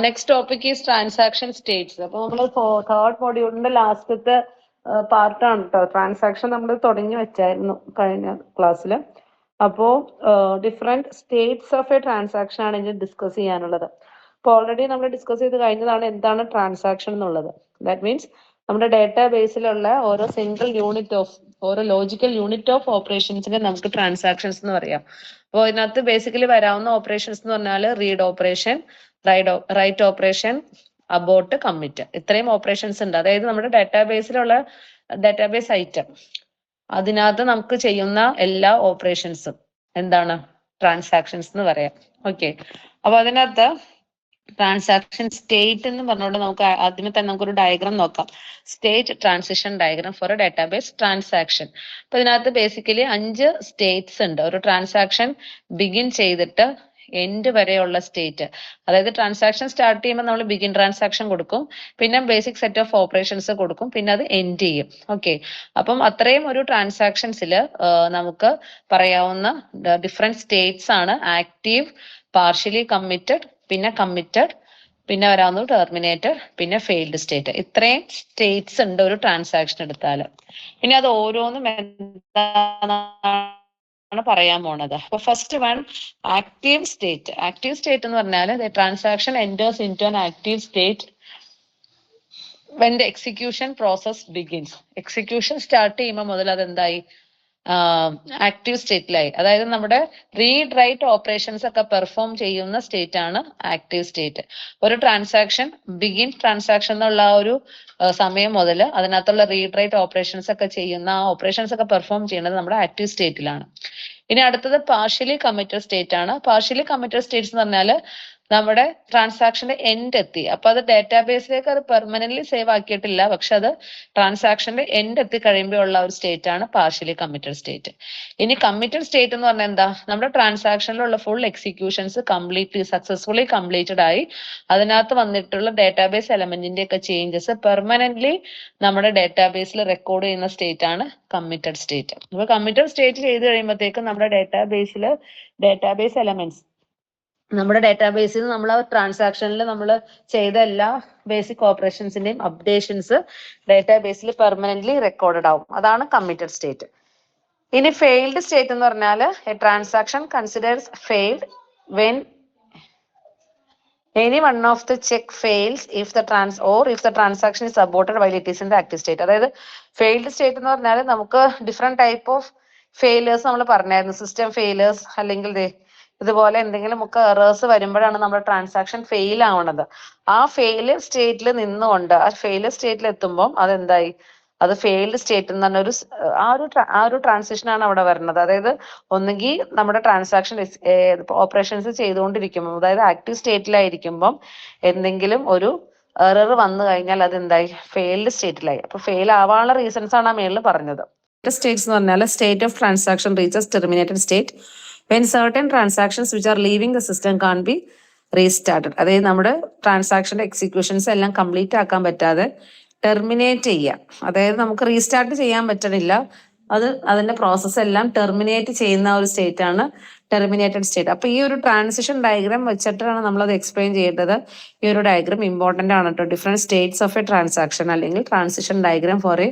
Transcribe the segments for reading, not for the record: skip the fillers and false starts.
Next topic is transaction States. അപ്പോൾ നമ്മൾ third മൊഡ്യൂളിന്റെ ലാസ്റ്റത്തെ പാർട്ടാണ് കേട്ടോ. ട്രാൻസാക്ഷൻ നമ്മൾ തുടങ്ങി വെച്ചായിരുന്നു കഴിഞ്ഞ ക്ലാസ്സിൽ. അപ്പോൾ different states of a transaction ആണ് ഇനി ഡിസ്കസ് ചെയ്യാനുള്ളത്. അപ്പോൾ ഓൾറെഡി നമ്മൾ ഡിസ്കസ് ചെയ്ത് കഴിഞ്ഞതാണ് എന്താണ് ട്രാൻസാക്ഷൻ എന്നുള്ളത്. ദാറ്റ് മീൻസ് നമ്മുടെ ഡേറ്റാ ബേസിലുള്ള ഓരോ ലോജിക്കൽ യൂണിറ്റ് ഓഫ് ഓപ്പറേഷൻസിനെ നമുക്ക് ട്രാൻസാക്ഷൻസ് എന്ന് പറയാം. അപ്പോൾ ഇതിനകത്ത് ബേസിക്കലി വരാവുന്ന ഓപ്പറേഷൻസ് എന്ന് പറഞ്ഞാൽ read operation, write operation, abort, commit, ഇത്രയും ഓപ്പറേഷൻസ് ഉണ്ട്. അതായത് നമ്മുടെ ഡാറ്റാബേസ് ഐറ്റം അതിനകത്ത് നമുക്ക് ചെയ്യുന്ന എല്ലാ ഓപ്പറേഷൻസും എന്താണ് ട്രാൻസാക്ഷൻസ് എന്ന് പറയാം. ഓക്കെ, അപ്പൊ അതിനകത്ത് ട്രാൻസാക്ഷൻ സ്റ്റേറ്റ് എന്ന് പറഞ്ഞുകൊണ്ട് നമുക്ക് ആദ്യമേ തന്നെ നമുക്കൊരു ഡയഗ്രാം നോക്കാം. State transition diagram for A database transaction. അപ്പൊ ഇതിനകത്ത് ബേസിക്കലി 5 സ്റ്റേറ്റ്സ് ഉണ്ട്. ഒരു ട്രാൻസാക്ഷൻ ബിഗിൻ ചെയ്തിട്ട് എൻഡ് വരെയുള്ള സ്റ്റേറ്റ്. അതായത് ട്രാൻസാക്ഷൻ സ്റ്റാർട്ട് ചെയ്യുമ്പോൾ നമ്മൾ ബിഗിൻ ട്രാൻസാക്ഷൻ കൊടുക്കും, പിന്നെ ബേസിക് സെറ്റ് ഓഫ് ഓപ്പറേഷൻസ് കൊടുക്കും, പിന്നെ അത് എൻഡ് ചെയ്യും. ഓക്കെ, അപ്പം അത്രയും ഒരു ട്രാൻസാക്ഷൻസിൽ നമുക്ക് പറയാവുന്ന ഡിഫറെന്റ് സ്റ്റേറ്റ്സ് ആണ് ആക്റ്റീവ്, പാർഷ്യലി കമ്മിറ്റഡ്, പിന്നെ കമ്മിറ്റഡ്, പിന്നെ വരാവുന്നത് ടെർമിനേറ്റഡ്, പിന്നെ ഫെയിൽഡ് സ്റ്റേറ്റ്. ഇത്രയും സ്റ്റേറ്റ്സ് ഉണ്ട് ഒരു ട്രാൻസാക്ഷൻ എടുത്താൽ. പിന്നെ അത് ഓരോന്നും എന്താണ് പറയാൻ പോണത്. അപ്പൊ first one active state. Active state എന്ന് പറഞ്ഞാൽ the transaction enters into an active state when the execution process begins. Execution start ചെയ്യുമ്പോൾ മുതൽ അതെന്തായി ആക്റ്റീവ് സ്റ്റേറ്റിലായി. അതായത് നമ്മുടെ റീഡ് റൈറ്റ് ഓപ്പറേഷൻസ് ഒക്കെ പെർഫോം ചെയ്യുന്ന സ്റ്റേറ്റ് ആണ് ആക്റ്റീവ് സ്റ്റേറ്റ്. ഒരു ട്രാൻസാക്ഷൻ ബിഗിൻ ട്രാൻസാക്ഷൻ എന്നുള്ള ആ ഒരു സമയം മുതൽ അതിനകത്തുള്ള റീഡ് റൈറ്റ് ഓപ്പറേഷൻസ് ഒക്കെ ചെയ്യുന്ന ആ ഓപ്പറേഷൻസ് ഒക്കെ പെർഫോം ചെയ്യുന്നത് നമ്മുടെ ആക്റ്റീവ് സ്റ്റേറ്റിലാണ്. ഇനി അടുത്തത് പാർഷ്യലി കമ്മിറ്റഡ് സ്റ്റേറ്റ് ആണ്. പാർഷ്യലി കമ്മിറ്റഡ് സ്റ്റേറ്റ്സ് എന്ന് പറഞ്ഞാൽ നമ്മുടെ ട്രാൻസാക്ഷന്റെ എൻഡ് എത്തി. അപ്പൊ അത് ഡാറ്റാബേസിലേക്ക് അത് പെർമനന്റ്ലി സേവ് ആക്കിയിട്ടില്ല, പക്ഷെ അത് ട്രാൻസാക്ഷന്റെ എൻഡ് എത്തി കഴിയുമ്പോൾ ഉള്ള ഒരു സ്റ്റേറ്റ് ആണ് പാർഷ്യലി കമ്മിറ്റഡ് സ്റ്റേറ്റ്. ഇനി കമ്മിറ്റഡ് സ്റ്റേറ്റ് എന്ന് പറഞ്ഞാൽ എന്താ? നമ്മുടെ ട്രാൻസാക്ഷനിലുള്ള ഫുൾ എക്സിക്യൂഷൻസ് സക്സസ്ഫുള്ളി കംപ്ലീറ്റഡ് ആയി അതിനകത്ത് വന്നിട്ടുള്ള ഡാറ്റാബേസ് എലമെന്റിന്റെ ഒക്കെ ചേഞ്ചസ് പെർമനന്റ്ലി നമ്മുടെ ഡാറ്റാബേസിൽ റെക്കോർഡ് ചെയ്യുന്ന സ്റ്റേറ്റ് ആണ് കമ്മിറ്റഡ് സ്റ്റേറ്റ്. അപ്പൊ കമ്മിറ്റഡ് സ്റ്റേറ്റ് ചെയ്ത് കഴിയുമ്പോഴത്തേക്കും നമ്മുടെ ഡാറ്റാബേസ് എലമെന്റ്സ് നമ്മുടെ ഡാറ്റാബേസിൽ നമ്മൾ ട്രാൻസാക്ഷനിൽ നമ്മൾ ചെയ്ത എല്ലാ ബേസിക് ഓപ്പറേഷൻസിന്റെയും അപ്ഡേഷൻസ് ഡാറ്റാബേസിൽ പെർമനന്റ്ലി റെക്കോർഡഡ് ആവും. അതാണ് കമ്മിറ്റഡ് സ്റ്റേറ്റ്. ഇനി ഫെയിൽഡ് സ്റ്റേറ്റ് എന്ന് പറഞ്ഞാൽ A transaction considers failed when any one of the check fails if the transaction is aborted while it is in the active state. അതായത് failed state എന്ന് പറഞ്ഞാൽ നമുക്ക് different type of failures നമ്മൾ പറഞ്ഞായിരുന്നു. System failures അല്ലെങ്കിൽ ഇതുപോലെ എന്തെങ്കിലും ഒക്കെ എറേഴ്സ് വരുമ്പോഴാണ് നമ്മുടെ ട്രാൻസാക്ഷൻ ഫെയിൽ ആവണത്. ആ ഫെയിൽ സ്റ്റേറ്റിൽ നിന്നുകൊണ്ട് ആ ഫെയിലിയർ സ്റ്റേറ്റിൽ എത്തുമ്പോൾ അതെന്തായി? അത് ഫെയിൽഡ് സ്റ്റേറ്റ് എന്ന് പറഞ്ഞ ആ ഒരു ട്രാൻസിഷൻ ആണ് അവിടെ വരുന്നത്. അതായത് ഒന്നുകിൽ നമ്മുടെ ട്രാൻസാക്ഷൻ ഓപ്പറേഷൻസ് ചെയ്തുകൊണ്ടിരിക്കുമ്പോൾ, അതായത് ആക്റ്റീവ് സ്റ്റേറ്റിലായിരിക്കുമ്പം എന്തെങ്കിലും ഒരു എറർ വന്നു കഴിഞ്ഞാൽ അത് എന്തായി? ഫെയിൽഡ് സ്റ്റേറ്റിലായി. അപ്പൊ ഫെയിൽ ആവാനുള്ള റീസൺസ് ആണ് ആ മേളിൽ പറഞ്ഞത്. സ്റ്റേറ്റ്സ് എന്ന് പറഞ്ഞാൽ state of transaction reaches terminated state when certain transactions which are leaving the system can't be restarted. അതായത് നമ്മുടെ ട്രാൻസാക്ഷന്റെ എക്സിക്യൂഷൻസ് എല്ലാം കംപ്ലീറ്റ് ആക്കാൻ പറ്റാതെ ടെർമിനേറ്റ് ചെയ്യാം. അതായത് നമുക്ക് റീസ്റ്റാർട്ട് ചെയ്യാൻ പറ്റണില്ല, അതിന്റെ പ്രോസസ്സ് എല്ലാം ടെർമിനേറ്റ് ചെയ്യുന്ന ഒരു സ്റ്റേറ്റ് ആണ് ടെർമിനേറ്റഡ് സ്റ്റേറ്റ്. അപ്പൊ ഈ ഒരു ട്രാൻസിഷൻ ഡയഗ്രാം വെച്ചിട്ടാണ് നമ്മളത് എക്സ്പ്ലെയിൻ ചെയ്യേണ്ടത്. ഈ ഒരു ഡയഗ്രാം ഇമ്പോർട്ടന്റ് ആണ് കേട്ടോ. Different states of a transaction അല്ലെങ്കിൽ transition diagram for a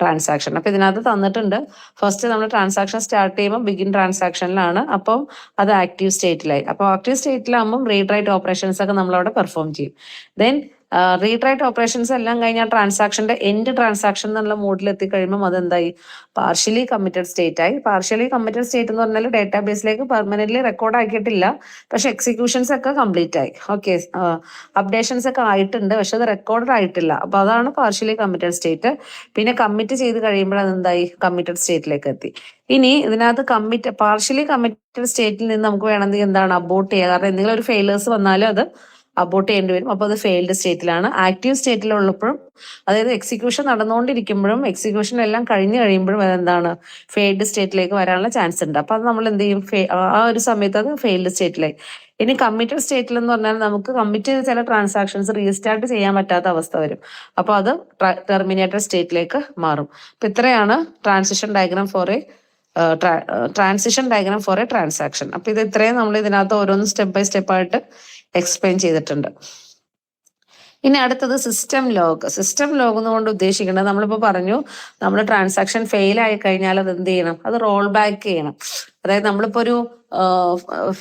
transaction. അപ്പൊ ഇതിനകത്ത് തന്നിട്ടുണ്ട്. ഫസ്റ്റ് നമ്മൾ ട്രാൻസാക്ഷൻ സ്റ്റാർട്ട് ചെയ്യുമ്പോൾ ബിഗിൻ ട്രാൻസാക്ഷനിലാണ്, അപ്പം അത് ആക്റ്റീവ് സ്റ്റേറ്റിലായി. അപ്പോൾ ആക്റ്റീവ് സ്റ്റേറ്റിലാകുമ്പോൾ റീഡ് റൈറ്റ് ഓപ്പറേഷൻസ് ഒക്കെ നമ്മളവിടെ പെർഫോം ചെയ്യും. ദെൻ റീഡ് റൈറ്റ് ഓപ്പറേഷൻസ് എല്ലാം കഴിഞ്ഞാൽ ട്രാൻസാക്ഷന്റെ എൻഡ് ട്രാൻസാക്ഷൻ എന്നുള്ള മോഡിൽ എത്തിക്കഴിയുമ്പോൾ അതെന്തായി? പാർഷ്യലി കമ്മിറ്റഡ് സ്റ്റേറ്റ് ആയി. പാർഷ്യലി കമ്മിറ്റഡ് സ്റ്റേറ്റ് എന്ന് പറഞ്ഞാൽ ഡാറ്റാബേസിലേക്ക് പെർമനന്റ്ലി റെക്കോർഡ് ആക്കിയിട്ടില്ല, പക്ഷെ എക്സിക്യൂഷൻസ് ഒക്കെ കംപ്ലീറ്റ് ആയി. ഓക്കെ, അപ്ഡേഷൻസ് ഒക്കെ ആയിട്ടുണ്ട്, പക്ഷെ അത് റെക്കോർഡ് ആയിട്ടില്ല. അപ്പൊ അതാണ് പാർഷ്യലി കമ്മിറ്റഡ് സ്റ്റേറ്റ്. പിന്നെ കമ്മിറ്റ് ചെയ്ത് കഴിയുമ്പോൾ അതെന്തായി? കമ്മിറ്റഡ് സ്റ്റേറ്റിലേക്ക് എത്തി. ഇനി ഇതിനകത്ത് പാർഷ്യലി കമ്മിറ്റഡ് സ്റ്റേറ്റിൽ നിന്ന് നമുക്ക് വേണമെങ്കിൽ എന്താണ്? അബോർട്ട് ചെയ്യുക. കാരണം എന്തെങ്കിലും ഒരു ഫെയിലേഴ്സ് വന്നാലും അത് അബോർട്ട് ചെയ്യേണ്ടി വരും. അപ്പോൾ അത് ഫെയിൽഡ് സ്റ്റേറ്റിലാണ്. ആക്റ്റീവ് സ്റ്റേറ്റിലുള്ളപ്പോഴും, അതായത് എക്സിക്യൂഷൻ നടന്നുകൊണ്ടിരിക്കുമ്പോഴും എക്സിക്യൂഷൻ എല്ലാം കഴിഞ്ഞ് കഴിയുമ്പോഴും അതെന്താണ്? ഫെയിൽഡ് സ്റ്റേറ്റിലേക്ക് വരാനുള്ള ചാൻസ് ഉണ്ട്. അപ്പൊ അത് നമ്മൾ എന്ത് ചെയ്യും? ആ ഒരു സമയത്ത് അത് ഫെയിൽഡ് സ്റ്റേറ്റിലായി. ഇനി കമ്മിറ്റഡ് സ്റ്റേറ്റിൽ എന്ന് പറഞ്ഞാൽ നമുക്ക് കമ്മിറ്റ് ചെയ്ത ചില ട്രാൻസാക്ഷൻസ് റീസ്റ്റാർട്ട് ചെയ്യാൻ പറ്റാത്ത അവസ്ഥ വരും. അപ്പോൾ അത് ടെർമിനേറ്റഡ് സ്റ്റേറ്റിലേക്ക് മാറും. അപ്പൊ ഇത്രയാണ് transition diagram for a transaction. അപ്പൊ ഇത് ഇത്രയും നമ്മൾ ഇതിനകത്ത് ഓരോന്നും സ്റ്റെപ്പ് ബൈ സ്റ്റെപ്പ് ആയിട്ട് എക്സ്പ്ലെയിൻ ചെയ്തിട്ടുണ്ട്. ഇനി അടുത്തത് സിസ്റ്റം ലോഗ്. സിസ്റ്റം ലോഗ് എന്നുകൊണ്ട് ഉദ്ദേശിക്കുന്നത് നമ്മളിപ്പോൾ പറഞ്ഞു, നമ്മൾ ട്രാൻസാക്ഷൻ ഫെയിൽ ആയി കഴിഞ്ഞാൽ അത് എന്ത് ചെയ്യണം, അത് റോൾ ബാക്ക് ചെയ്യണം. അതായത് നമ്മളിപ്പോൾ ഒരു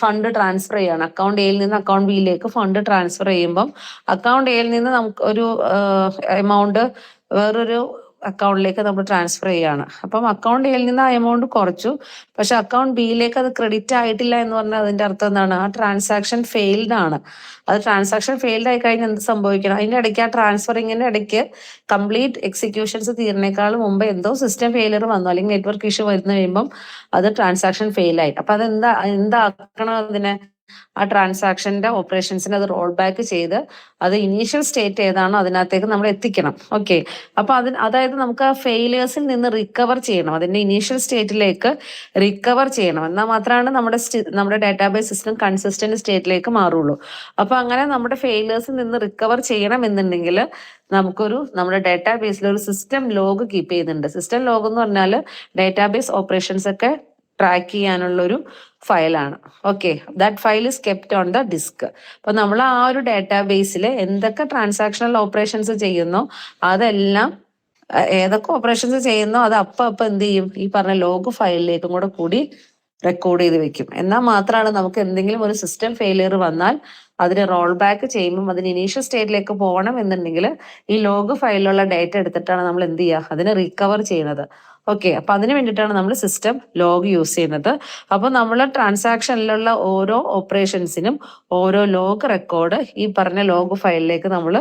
ഫണ്ട് ട്രാൻസ്ഫർ ചെയ്യണം, അക്കൗണ്ട് എയിൽ നിന്ന് അക്കൗണ്ട് ബിയിലേക്ക് ഫണ്ട് ട്രാൻസ്ഫർ ചെയ്യുമ്പം അക്കൗണ്ട് എയിൽ നിന്ന് നമുക്ക് ഒരു എമൗണ്ട് വേറൊരു അക്കൗണ്ടിലേക്ക് നമ്മൾ ട്രാൻസ്ഫർ ചെയ്യാണ്. അപ്പം അക്കൗണ്ട് എയിൽ നിന്ന് ആ എമൗണ്ട് കുറച്ചു, പക്ഷെ അക്കൗണ്ട് ബിയിലേക്ക് അത് ക്രെഡിറ്റ് ആയിട്ടില്ല എന്ന് പറഞ്ഞാൽ അതിന്റെ അർത്ഥം എന്താണ്, ആ ട്രാൻസാക്ഷൻ ഫെയിൽഡ് ആണ്. അത് ട്രാൻസാക്ഷൻ ഫെയിൽഡ് ആയി കഴിഞ്ഞാൽ എന്ത് സംഭവിക്കണം, അതിന്റെ ഇടയ്ക്ക് ആ ട്രാൻസ്ഫറിങ്ങിന്റെ ഇടയ്ക്ക് കംപ്ലീറ്റ് എക്സിക്യൂഷൻസ് തീർന്നേക്കാൾ മുമ്പ് എന്തോ സിസ്റ്റം ഫെയിലിയർ വന്നു അല്ലെങ്കിൽ നെറ്റ്വർക്ക് ഇഷ്യൂ വരുന്ന കഴിയുമ്പം അത് ട്രാൻസാക്ഷൻ ഫെയിൽ ആയി. അപ്പൊ അത് എന്താക്കണം അതിനെ, ആ ട്രാൻസാക്ഷന്റെ ഓപ്പറേഷൻസിനെ അത് റോൾ ബാക്ക് ചെയ്ത് അത് ഇനീഷ്യൽ സ്റ്റേറ്റ് ഏതാണോ അതിനകത്തേക്ക് നമ്മൾ എത്തിക്കണം. ഓക്കെ, അപ്പൊ അതായത് നമുക്ക് ആ ഫെയിലിയേഴ്സിൽ നിന്ന് റിക്കവർ ചെയ്യണം, അതിന്റെ ഇനീഷ്യൽ സ്റ്റേറ്റിലേക്ക് റിക്കവർ ചെയ്യണം. എന്നാൽ മാത്രമാണ് നമ്മുടെ ഡാറ്റാബേസ് സിസ്റ്റം കൺസിസ്റ്റന്റ് സ്റ്റേറ്റിലേക്ക് മാറുള്ളൂ. അപ്പൊ അങ്ങനെ നമ്മുടെ ഫെയിലിയേഴ്സിൽ നിന്ന് റിക്കവർ ചെയ്യണം എന്നുണ്ടെങ്കിൽ നമ്മുടെ ഡാറ്റാബേസിൽ ഒരു സിസ്റ്റം ലോഗ് കീപ്പ് ചെയ്യുന്നുണ്ട്. സിസ്റ്റം ലോഗ് എന്ന് പറഞ്ഞാൽ ഡാറ്റാബേസ് ഓപ്പറേഷൻസ് ഒക്കെ ട്രാക്ക് ചെയ്യാനുള്ള ഒരു ഫയലാണ്. Okay, that file is kept on the disk. അപ്പൊ നമ്മൾ ആ ഒരു ഡാറ്റാബേസിൽ എന്തൊക്കെ ട്രാൻസാക്ഷണൽ ഓപ്പറേഷൻസ് ചെയ്യുന്നോ അതെല്ലാം, ഏതൊക്കെ ഓപ്പറേഷൻസ് ചെയ്യുന്നോ അത് അപ്പം എന്ത് ചെയ്യും, ഈ പറഞ്ഞ ലോഗ് ഫയലിലേക്കും കൂടി റെക്കോർഡ് ചെയ്ത് വെക്കും. എന്നാൽ മാത്രമാണ് നമുക്ക് എന്തെങ്കിലും ഒരു സിസ്റ്റം ഫെയിലിയർ വന്നാൽ അതിന് റോൾ ബാക്ക് ചെയ്യുമ്പം അതിന് ഇനീഷ്യൽ സ്റ്റേറ്റിലേക്ക് പോകണം എന്നുണ്ടെങ്കിൽ ഈ ലോഗ് ഫയലിലുള്ള ഡേറ്റ എടുത്തിട്ടാണ് നമ്മൾ എന്ത് ചെയ്യുക, അതിനെ റിക്കവർ ചെയ്യുന്നത്. ഓക്കെ, അപ്പൊ അതിന് വേണ്ടിയിട്ടാണ് നമ്മൾ സിസ്റ്റം ലോഗ് യൂസ് ചെയ്യുന്നത്. അപ്പൊ നമ്മൾ ട്രാൻസാക്ഷനിലുള്ള ഓരോ ഓപ്പറേഷൻസിനും ഓരോ ലോഗ് റെക്കോർഡ് ഈ പറഞ്ഞ ലോഗ് ഫയലിലേക്ക് നമ്മൾ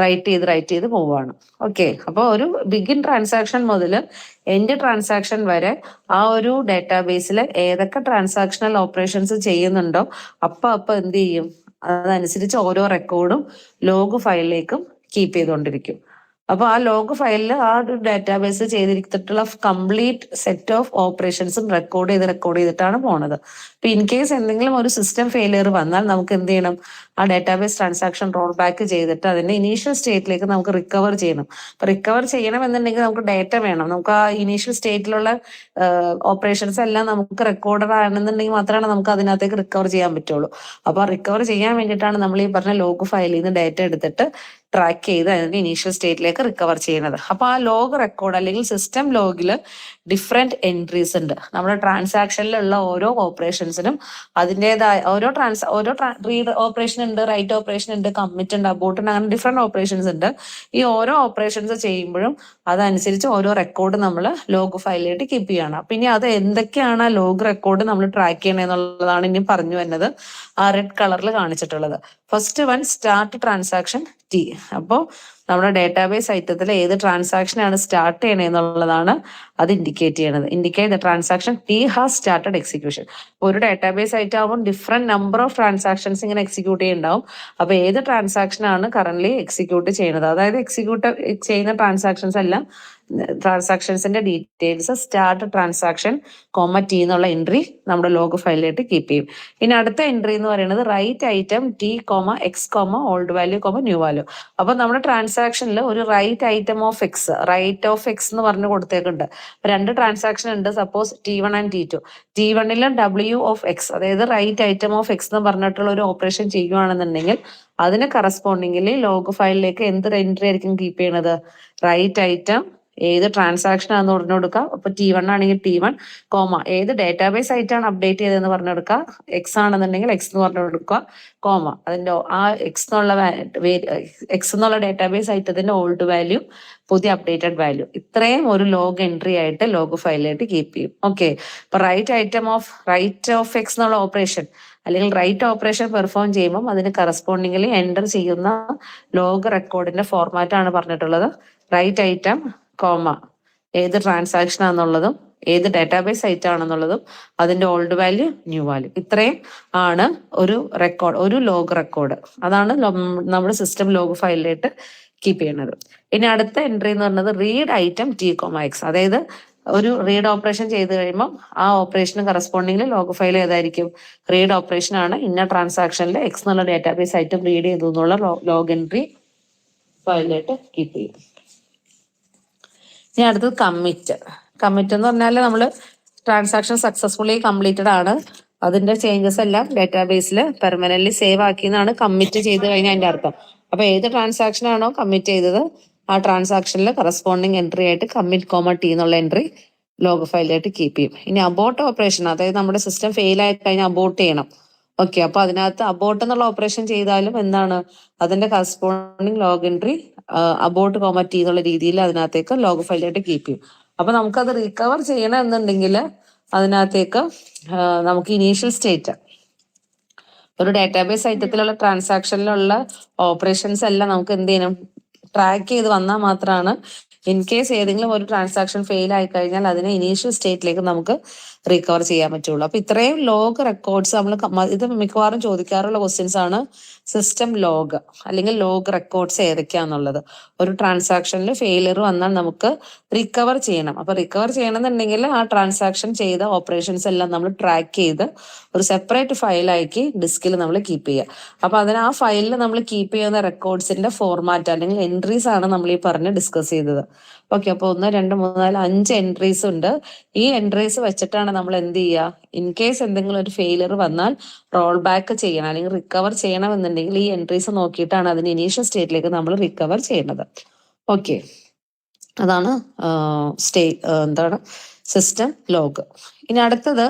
റൈറ്റ് ചെയ്ത് പോവുകയാണ്. ഓക്കെ, അപ്പോൾ ഒരു ബിഗിൻ ട്രാൻസാക്ഷൻ മുതൽ എൻഡ് ട്രാൻസാക്ഷൻ വരെ ആ ഒരു ഡാറ്റാബേസിൽ ഏതൊക്കെ ട്രാൻസാക്ഷണൽ ഓപ്പറേഷൻസ് ചെയ്യുന്നുണ്ടോ അപ്പൊ എന്ത് ചെയ്യും, അതനുസരിച്ച് ഓരോ റെക്കോർഡും ലോഗ് ഫയലിലേക്കും കീപ്പ് ചെയ്തുകൊണ്ടിരിക്കും. അപ്പൊ ആ ലോഗ് ഫയലിൽ ആ ഒരു ഡാറ്റാബേസ് ചെയ്തിരിച്ചിട്ടുള്ള കംപ്ലീറ്റ് സെറ്റ് ഓഫ് ഓപ്പറേഷൻസും റെക്കോർഡ് ചെയ്തിട്ടാണ് പോണത്. അപ്പൊ ഇൻ കേസ് എന്തെങ്കിലും ഒരു സിസ്റ്റം ഫെയിലിയർ വന്നാൽ നമുക്ക് എന്ത് ചെയ്യണം, ആ ഡാറ്റാബേസ് ട്രാൻസാക്ഷൻ റോൾ ബാക്ക് ചെയ്തിട്ട് അതിന്റെ ഇനീഷ്യൽ സ്റ്റേറ്റിലേക്ക് നമുക്ക് റിക്കവർ ചെയ്യണം. അപ്പൊ റിക്കവർ ചെയ്യണം എന്നുണ്ടെങ്കിൽ നമുക്ക് ഡേറ്റ വേണം. നമുക്ക് ആ ഇനീഷ്യൽ സ്റ്റേറ്റിലുള്ള ഓപ്പറേഷൻസ് എല്ലാം നമുക്ക് റെക്കോർഡഡ് ആണെന്നുണ്ടെങ്കിൽ മാത്രമാണ് നമുക്ക് അതിനകത്തേക്ക് റിക്കവർ ചെയ്യാൻ പറ്റുള്ളൂ. അപ്പൊ റിക്കവർ ചെയ്യാൻ വേണ്ടിയിട്ടാണ് നമ്മൾ ഈ പറഞ്ഞ ലോഗ് ഫയലിൽ നിന്ന് ഡേറ്റ എടുത്തിട്ട് ട്രാക്ക് ചെയ്ത് അതിന്റെ ഇനീഷ്യൽ സ്റ്റേറ്റിലേക്ക് റിക്കവർ ചെയ്യുന്നത്. അപ്പൊ ആ ലോഗ് റെക്കോർഡ് അല്ലെങ്കിൽ സിസ്റ്റം ലോഗിൽ ഡിഫറെന്റ് എൻട്രീസ് ഉണ്ട്. നമ്മുടെ ട്രാൻസാക്ഷനിലുള്ള ഓരോ ഓപ്പറേഷൻസിനും അതിൻ്റെതായ ഓരോ റീഡ് ഓപ്പറേഷൻ ഉണ്ട്, റൈറ്റ് ഓപ്പറേഷൻ ഉണ്ട്, കമ്മിറ്റ് ഉണ്ട്, അബോർട്ട് ഉണ്ട്, അങ്ങനെ ഡിഫറെന്റ് ഓപ്പറേഷൻസ് ഉണ്ട്. ഈ ഓരോ ഓപ്പറേഷൻസ് ചെയ്യുമ്പോഴും അതനുസരിച്ച് ഓരോ റെക്കോർഡ് നമ്മൾ ലോഗ് ഫയലിലായിട്ട് കീപ്പ് ചെയ്യണം. അപ്പൊ ഇനി അത് എന്തൊക്കെയാണ് ആ ലോഗ് റെക്കോർഡ് നമ്മൾ ട്രാക്ക് ചെയ്യണമെന്നുള്ളതാണ് ഇനി പറഞ്ഞു വരുന്നത്, ആ റെഡ് കളറിൽ കാണിച്ചിട്ടുള്ളത്. First one start transaction T. അപ്പോൾ നമ്മുടെ ഡാറ്റാബേസ് ഐറ്റത്തിൽ ഏത് ട്രാൻസാക്ഷൻ ആണ് സ്റ്റാർട്ട് ചെയ്യണേ എന്നുള്ളതാണ് അത് ഇൻഡിക്കേറ്റ് ചെയ്യണത്. Indicate the transaction T has started execution. ഒരു ഡാറ്റാബേസ് ഐറ്റം ആകുമ്പോൾ ഡിഫറെന്റ് നമ്പർ ഓഫ് ട്രാൻസാക്ഷൻസ് ഇങ്ങനെ എക്സിക്യൂട്ട് ചെയ്യുന്നുണ്ടാവും. അപ്പൊ ഏത് ട്രാൻസാക്ഷൻ ആണ് കറന്റ് എക്സിക്യൂട്ട് ചെയ്യുന്നത്, അതായത് എക്സിക്യൂട്ട് ചെയ്യുന്ന ട്രാൻസാക്ഷൻസ് എല്ലാം ട്രാൻസാക്ഷൻസിന്റെ ഡീറ്റെയിൽസ് സ്റ്റാർട്ട് ട്രാൻസാക്ഷൻ ടി എന്നുള്ള എൻട്രി നമ്മുടെ ലോഗ് ഫയലിലായിട്ട് കീപ്പ് ചെയ്യും. ഇനി അടുത്ത എൻട്രി എന്ന് പറയുന്നത് write item T X old value new value. അപ്പൊ നമ്മുടെ ട്രാൻസാക്ഷനിൽ ഒരു write item of X, write of X എന്ന് പറഞ്ഞ് കൊടുത്തേക്കുണ്ട്. രണ്ട് ട്രാൻസാക്ഷൻ ഉണ്ട്, suppose T1 and T2. T1 W of X, അതായത് റൈറ്റ് ഐറ്റം ഓഫ് എക്സ് എന്ന് പറഞ്ഞിട്ടുള്ള ഒരു ഓപ്പറേഷൻ ചെയ്യുകയാണെന്നുണ്ടെങ്കിൽ അതിന് കറസ്പോണ്ടിങ്ങിലി ലോഗ് ഫയലിലേക്ക് എന്ത് എൻട്രി ആയിരിക്കും കീപ്പ് ചെയ്യണത്, റൈറ്റ് ഐറ്റം ഏത് ട്രാൻസാക്ഷൻ ആണെന്ന് പറഞ്ഞു കൊടുക്കുക. അപ്പൊ T1 ആണെങ്കിൽ T1, ഏത് ഡാറ്റാബേസ് ആയിട്ടാണ് അപ്ഡേറ്റ് ചെയ്തതെന്ന് പറഞ്ഞു കൊടുക്കുക. എക്സ് ആണെന്നുണ്ടെങ്കിൽ എക്സ് എന്ന് പറഞ്ഞു കൊടുക്കുക, അതിന്റെ ആ എക്സ് എന്നുള്ള ഡാറ്റാബേസ് ഐറ്റത്തിന്റെ ഓൾഡ് വാല്യൂ, പുതിയ അപ്ഡേറ്റഡ് വാല്യൂ, ഇത്രയും ഒരു ലോഗ് എൻട്രി ആയിട്ട് ലോഗ് ഫയലിലായിട്ട് കീപ്പ് ചെയ്യും. ഓക്കെ, അപ്പൊ റൈറ്റ് ഓഫ് എക്സ് എന്നുള്ള ഓപ്പറേഷൻ അല്ലെങ്കിൽ റൈറ്റ് ഓപ്പറേഷൻ പെർഫോം ചെയ്യുമ്പോൾ അതിന് കറസ്പോണ്ടിങ്ങിലി എൻ്റർ ചെയ്യുന്ന ലോഗ് റെക്കോർഡിന്റെ ഫോർമാറ്റ് ആണ് പറഞ്ഞിട്ടുള്ളത്. റൈറ്റ് ഐറ്റം ഏത് ട്രാൻസാക്ഷൻ ആണെന്നുള്ളതും ഏത് ഡാറ്റാബേസ് ഐറ്റം ആണെന്നുള്ളതും അതിന്റെ ഓൾഡ് വാല്യൂ ന്യൂ വാല്യൂ, ഇത്രയും ആണ് ഒരു ലോഗ് റെക്കോർഡ്. അതാണ് നമ്മുടെ സിസ്റ്റം ലോഗ് ഫയലിലായിട്ട് കീപ്പ് ചെയ്യുന്നത്. ഇനി അടുത്ത എൻട്രി എന്ന് പറയുന്നത് റീഡ് ഐറ്റം T, അതായത് ഒരു റീഡ് ഓപ്പറേഷൻ ചെയ്ത് കഴിയുമ്പോൾ ആ ഓപ്പറേഷന് കറസ്പോണ്ടിങ്ങിൽ ലോഗ് ഫയൽ ഏതായിരിക്കും, റീഡ് ഓപ്പറേഷൻ ആണ്. ഇന്ന ട്രാൻസാക്ഷനിൽ എക്സ് എന്നുള്ള ഡാറ്റാബേസ് ഐറ്റം റീഡ് ചെയ്തു എന്നുള്ള ലോഗ് എൻട്രി ഫയലിലായിട്ട് കീപ്പ് ചെയ്യും. ഇനി അടുത്തത് കമ്മിറ്റ് എന്ന് പറഞ്ഞാൽ നമ്മൾ ട്രാൻസാക്ഷൻ സക്സസ്ഫുള്ളി കംപ്ലീറ്റഡ് ആണ്, അതിന്റെ ചേഞ്ചസ് എല്ലാം ഡാറ്റാബേസിൽ പെർമനന്റ്ലി സേവ് ആക്കിയെന്നാണ് കമ്മിറ്റ് ചെയ്ത് കഴിഞ്ഞാൽ അതിന്റെ അർത്ഥം. അപ്പൊ ഏത് ട്രാൻസാക്ഷൻ ആണോ കമ്മിറ്റ് ചെയ്തത് ആ ട്രാൻസാക്ഷനിൽ കറസ്പോണ്ടിങ് എൻട്രി ആയിട്ട് കമ്മിറ്റ് T എന്നുള്ള എൻട്രി ലോഗ് ഫയലായിട്ട് കീപ്പ് ചെയ്യും. ഇനി അബോർട്ട് ഓപ്പറേഷൻ, അതായത് നമ്മുടെ സിസ്റ്റം ഫെയിൽ ആയി കഴിഞ്ഞാൽ അബോർട്ട് ചെയ്യണം. ഓക്കെ, അപ്പൊ അതിനകത്ത് അബോർട്ട് എന്നുള്ള ഓപ്പറേഷൻ ചെയ്താലും എന്താണ് അതിന്റെ corresponding log entry abort T എന്നുള്ള രീതിയിൽ അതിനകത്തേക്ക് ലോഗ് ഫയലായിട്ട് കീപ്പ് ചെയ്യും. അപ്പൊ നമുക്കത് റിക്കവർ ചെയ്യണം എന്നുണ്ടെങ്കിൽ അതിനകത്തേക്ക് നമുക്ക് ഇനീഷ്യൽ സ്റ്റേറ്റ് ഒരു ഡാറ്റാബേസ് ഐറ്റത്തിലുള്ള ട്രാൻസാക്ഷനിലുള്ള ഓപ്പറേഷൻസ് എല്ലാം നമുക്ക് എന്ത് ചെയ്യണം, ട്രാക്ക് ചെയ്ത് വന്നാൽ മാത്രമാണ് ഇൻ കേസ് ഏതെങ്കിലും ഒരു ട്രാൻസാക്ഷൻ ഫെയിൽ ആയി കഴിഞ്ഞാൽ അതിനെ ഇനീഷ്യൽ സ്റ്റേറ്റിലേക്ക് നമുക്ക് റിക്കവർ ചെയ്യാൻ പറ്റുള്ളൂ. അപ്പൊ ഇത്രയും ലോഗ് റെക്കോർഡ്സ് നമ്മൾ ഇത് മിക്കവാറും ചോദിക്കാറുള്ള ക്വസ്റ്റ്യൻസ് ആണ്. സിസ്റ്റം ലോഗ് അല്ലെങ്കിൽ ലോഗ് റെക്കോർഡ്സ് ഏതൊക്കെയാന്നുള്ളത്. ഒരു ട്രാൻസാക്ഷനിൽ ഫെയിലിയർ വന്നാൽ നമുക്ക് റിക്കവർ ചെയ്യണം. അപ്പൊ റിക്കവർ ചെയ്യണമെന്നുണ്ടെങ്കിൽ ആ ട്രാൻസാക്ഷൻ ചെയ്ത ഓപ്പറേഷൻസ് എല്ലാം നമ്മൾ ട്രാക്ക് ചെയ്ത് ഒരു സെപ്പറേറ്റ് ഫയലാക്കി ഡിസ്കിൽ നമ്മൾ കീപ്പ് ചെയ്യുക. അപ്പൊ അതിന് ആ ഫയലിൽ നമ്മൾ കീപ്പ് ചെയ്യുന്ന റെക്കോർഡ്സിന്റെ ഫോർമാറ്റ് അല്ലെങ്കിൽ എൻട്രീസ് ആണ് നമ്മൾ ഈ പറഞ്ഞ് ഡിസ്കസ് ചെയ്തത്. ഓക്കെ, അപ്പൊ 1, 2, 3, 4, 5 എൻട്രീസ് ഉണ്ട്. ഈ എൻട്രീസ് വെച്ചിട്ടാണ് നമ്മൾ എന്ത് ചെയ്യുക, ഇൻ കേസ് എന്തെങ്കിലും ഒരു ഫെയിലിയർ വന്നാൽ റോൾ ബാക്ക് ചെയ്യണം അല്ലെങ്കിൽ റിക്കവർ ചെയ്യണം എന്നുണ്ടെങ്കിൽ ഈ എൻട്രീസ് നോക്കിയിട്ടാണ് അതിന് ഇനീഷ്യൽ സ്റ്റേറ്റിലേക്ക് നമ്മൾ റിക്കവർ ചെയ്യുന്നത്. ഓക്കെ, അതാണ് എന്താണ് സിസ്റ്റം ലോഗ്. ഇനി അടുത്തത്